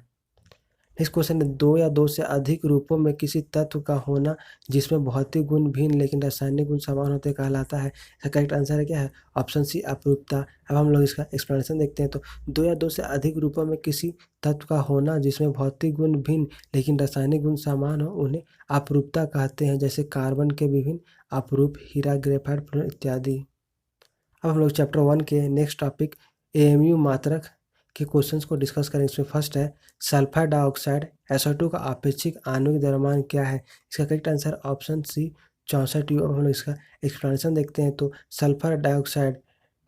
A: नेक्स्ट क्वेश्चन है, दो या दो से अधिक रूपों में किसी तत्व का होना जिसमें भौतिक गुण भिन्न लेकिन रासायनिक गुण समान होते कहलाता है। इसका करेक्ट आंसर है क्या है, ऑप्शन सी अपरूपता। अब हम लोग इसका एक्सप्लेनेशन देखते हैं तो दो या दो से अधिक रूपों में किसी तत्व का होना जिसमें भौतिक गुण भिन्न लेकिन रासायनिक गुण समान हो उन्हें अपरूपता कहते हैं, जैसे कार्बन के विभिन्न अपरूप, हीरा, ग्रेफाइट, फ्लोरीन इत्यादि। अब हम लोग चैप्टर 1 के नेक्स्ट टॉपिक एएमयू मात्रक के क्वेश्चंस को डिस्कस करें। इसमें फर्स्ट है, सल्फर डाइऑक्साइड SO2 का अपेक्षिक आणविक द्रव्यमान क्या है। इसका करेक्ट आंसर ऑप्शन सी 64 अब हम लोग इसका एक्सप्लेनेशन देखते हैं तो सल्फर डाइऑक्साइड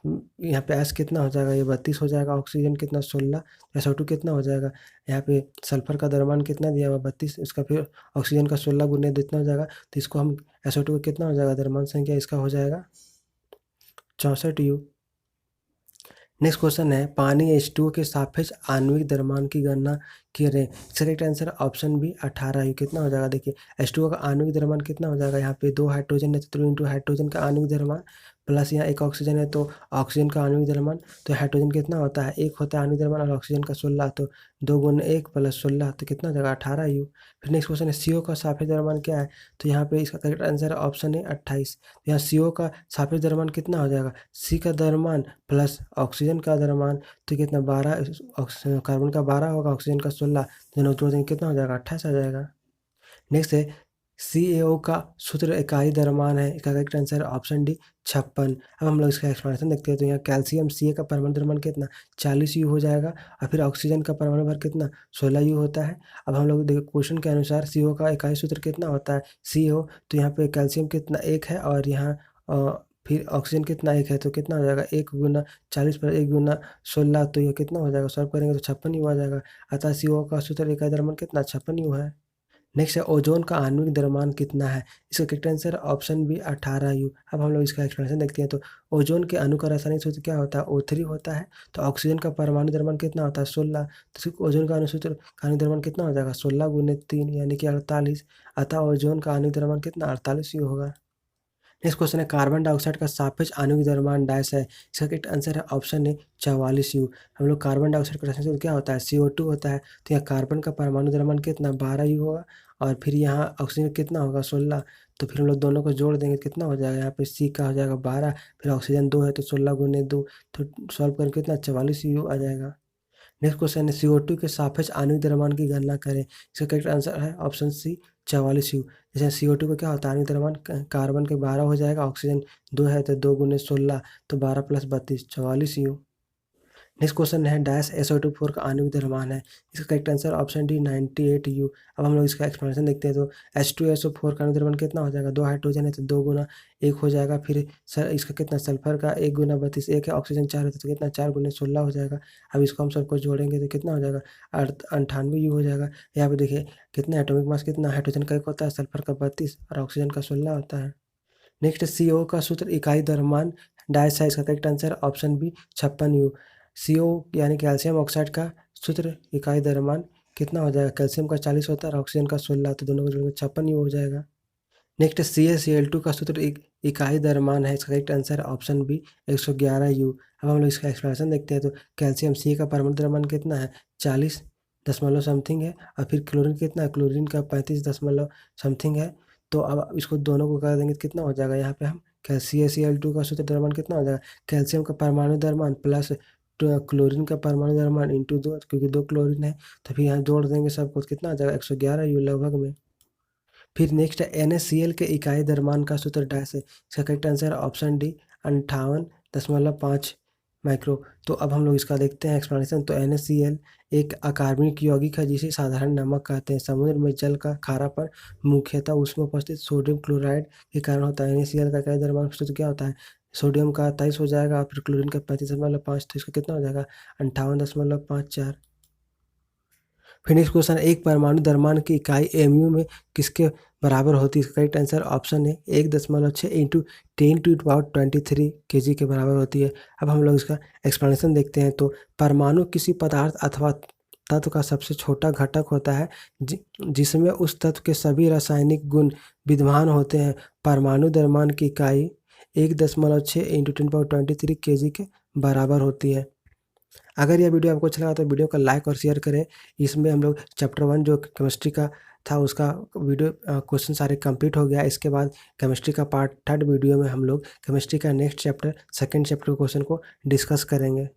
A: यहाँ पे एस कितना हो जाएगा, ये 32 हो जाएगा, ऑक्सीजन कितना 16, SO2 कितना हो जाएगा, यहाँ पे सल्फर का द्रव्यमान कितना दिया हुआ 32, इसका फिर ऑक्सीजन का 16 गुने जितना हो जाएगा। तो इसको हम SO2 का कितना हो जाएगा द्रव्यमान संख्या, इसका हो जाएगा 64U। नेक्स्ट क्वेश्चन है, पानी H2O के सापेक्ष आणविक द्रव्यमान की गणना करें। इसका करेक्ट आंसर ऑप्शन बी 18 कितना हो जाएगा, देखिए H2O का आणविक द्रव्यमान कितना हो जाएगा, यहाँ पे 2 हाइड्रोजन है तो 3 इंटू हाइड्रोजन का आणविक द्रव्यमान प्लस यहाँ एक ऑक्सीजन है तो ऑक्सीजन का आणविक द्रव्यमान। तो हाइड्रोजन कितना होता है 1 होता है आणविक द्रव्यमान और ऑक्सीजन का 16, तो 2 गुना 1 प्लस 16 तो कितना हो जाएगा 18U। फिर नेक्स्ट क्वेश्चन है, CO का सापेक्ष द्रव्यमान क्या है। तो यहाँ पे इसका करेक्ट आंसर ऑप्शन है 28। यहाँ CO का सापेक्ष द्रव्यमान कितना हो जाएगा, C का द्रव्यमान प्लस ऑक्सीजन का द्रव्यमान तो कितना 12, कार्बन का 12 होगा, ऑक्सीजन का 16, दोनों जोड़ देंगे कितना हो जाएगा 28 आ जाएगा। नेक्स्ट है, CaO का सूत्र इकाई द्रव्यमान है। इसका करेक्ट आंसर ऑप्शन डी 56। अब हम लोग इसका एक्सप्लेनेशन देखते हैं तो यहाँ कैल्शियम Ca का परमाणु द्रव्यमान कितना 40U हो जाएगा और फिर ऑक्सीजन का परमाणु भर कितना 16U होता है। अब हम लोग देखो क्वेश्चन के अनुसार CO का इकाई सूत्र कितना होता है CO, तो यहाँ पे कैल्शियम कितना 1 है और यहाँ फिर ऑक्सीजन कितना 1 है तो कितना हो जाएगा 1 गुना 40 पर 1 गुना 16, तो ये कितना हो जाएगा, सॉल्व करेंगे तो 56U आ जाएगा। अतः CO का सूत्र इकाई द्रव्यमान कितना 56U है। नेक्स्ट है, ओजोन का आणविक द्रव्यमान कितना है। इसका correct answer option B 18U। अब हम लोग इसका एक्सप्लेनेशन देखते हैं तो ओजोन के अणु का रासायनिक सूत्र क्या होता है O3 होता है। तो ऑक्सीजन का परमाणु द्रव्यमान कितना होता है 16, तो ओजोन का अणुसूत्र का आणविक द्रव्यमान कितना हो जाएगा 16 गुने 3 यानी कि 48। अतः ओजोन का आणविक द्रव्यमान कितना 48U होगा। नेक्स्ट क्वेश्चन है, कार्बन डाइऑक्साइड का सापेक्ष आणविक द्रव्यमान डैश है। इसका करेक्ट आंसर है ऑप्शन ए 44U। हम लोग कार्बन डाइऑक्साइड का रासायनिक सूत्र क्या होता है CO2 होता है। तो यहाँ कार्बन का परमाणु द्रव्यमान कितना 12U होगा और फिर यहाँ ऑक्सीजन कितना होगा 16, तो फिर हम लोग दोनों को जोड़ देंगे, कितना हो जाएगा, यहाँ पे C का हो जाएगा 12, फिर ऑक्सीजन 2 है तो 16 गुने 2, तो सॉल्व करके कितना 44 U आ जाएगा। नेक्स्ट क्वेश्चन है CO2 के सापेक्ष आणविक द्रव्यमान की गणना करें। इसका करेक्ट आंसर है ऑप्शन सी 44 U। जैसे CO2 का क्या होता है आणविक द्रव्यमान, कार्बन के 12 हो जाएगा, ऑक्सीजन 2 है तो 2 गुने 16, तो 12 + 32 44 U। नेक्स्ट क्वेश्चन है डैश SO2 का आणविक द्रव्यमान है। इसका correct answer option D 98 U। अब हम लोग इसका एक्सप्लेनेशन देखते हैं। तो H2SO4 का आणविक द्रव्यमान कितना हो जाएगा, 2 हाइड्रोजन है तो 2 गुना 1 हो जाएगा, फिर सर इसका कितना सल्फर का 1 गुना 32, 1 है, ऑक्सीजन 4 है तो कितना 4 गुने 16 हो जाएगा। अब इसको हम सबको जोड़ेंगे तो कितना हो जाएगा 98 U हो जाएगा। यहाँ पे देखिए कितना एटॉमिक मास, कितना हाइड्रोजन का 1 होता है, सल्फर का 32 और ऑक्सीजन का 16 होता है। नेक्स्ट CO का सूत्र इकाई द्रव्यमान डैश है। इसका correct answer option B 56 U। CO यानी कैल्शियम ऑक्साइड का सूत्र इकाई द्रव्यमान कितना हो जाएगा, कैल्शियम का 40 होता है और ऑक्सीजन का 16, तो दोनों को जोड़ेंगे 56 U हो जाएगा। नेक्स्ट CaCl2 का सूत्र इकाई द्रव्यमान है। इसका correct answer option B 111 U। अब हम लोग इसका एक्सप्लेनेशन देखते हैं। तो कैल्शियम C का परमाणु द्रव्यमान कितना है, 40 दशमलव समथिंग है, और फिर क्लोरीन कितना है, क्लोरीन का 35 दशमलव समथिंग है। तो अब इसको दोनों को कर देंगे तो कितना हो जाएगा, यहाँ पे हम CaCl2 का सूत्र द्रव्यमान कितना हो जाएगा, कैल्शियम का परमाणु द्रव्यमान प्लस क्लोरीन का परमाणु द्रव्यमान इंटू 2, क्योंकि 2 क्लोरीन है, तो फिर यहाँ जोड़ देंगे सबको तो कितना आ जाएगा 111 U लगभग में। फिर नेक्स्ट है NaCl के इकाई द्रव्यमान का सूत्र डैश है। इसका correct answer option D 58.5 micro. तो अब हम लोग इसका देखते हैं एक्सप्लेनेशन। तो NaCl एक अकार्बनिक यौगिक है जिसे साधारण नमक कहते हैं। समुद्र में जल का खारापन मुख्यतः उसमें उपस्थित सोडियम क्लोराइड के कारण होता है। NaCl का इकाई द्रव्यमान सूत्र क्या होता है, सोडियम का 23 हो जाएगा, फिर क्लोरीन का 35.5, तो इसका कितना हो जाएगा 58.54। फिर नेक्स्ट क्वेश्चन, एक परमाणु द्रव्यमान की इकाई mu में किसके बराबर होती है। इसका करेक्ट आंसर ऑप्शन है 1.6 इंटू 10⁻23 kg के बराबर होती है। अब हम लोग इसका एक्सप्लेनेशन देखते हैं। तो परमाणु किसी पदार्थ अथवा तत्व का सबसे छोटा घटक होता है जिसमें उस तत्व के सभी रासायनिक गुण विद्यमान होते हैं। परमाणु द्रव्यमान की इकाई 1.6 इंटू 10⁻23 kg के बराबर होती है। अगर यह वीडियो आपको अच्छा लगा तो वीडियो को लाइक और शेयर करें। इसमें हम लोग चैप्टर 1 जो केमिस्ट्री का था उसका वीडियो क्वेश्चन सारे कंप्लीट हो गया। इसके बाद केमिस्ट्री का पार्ट 3 वीडियो में हम लोग केमिस्ट्री का next chapter 2nd chapter question को डिस्कस करेंगे।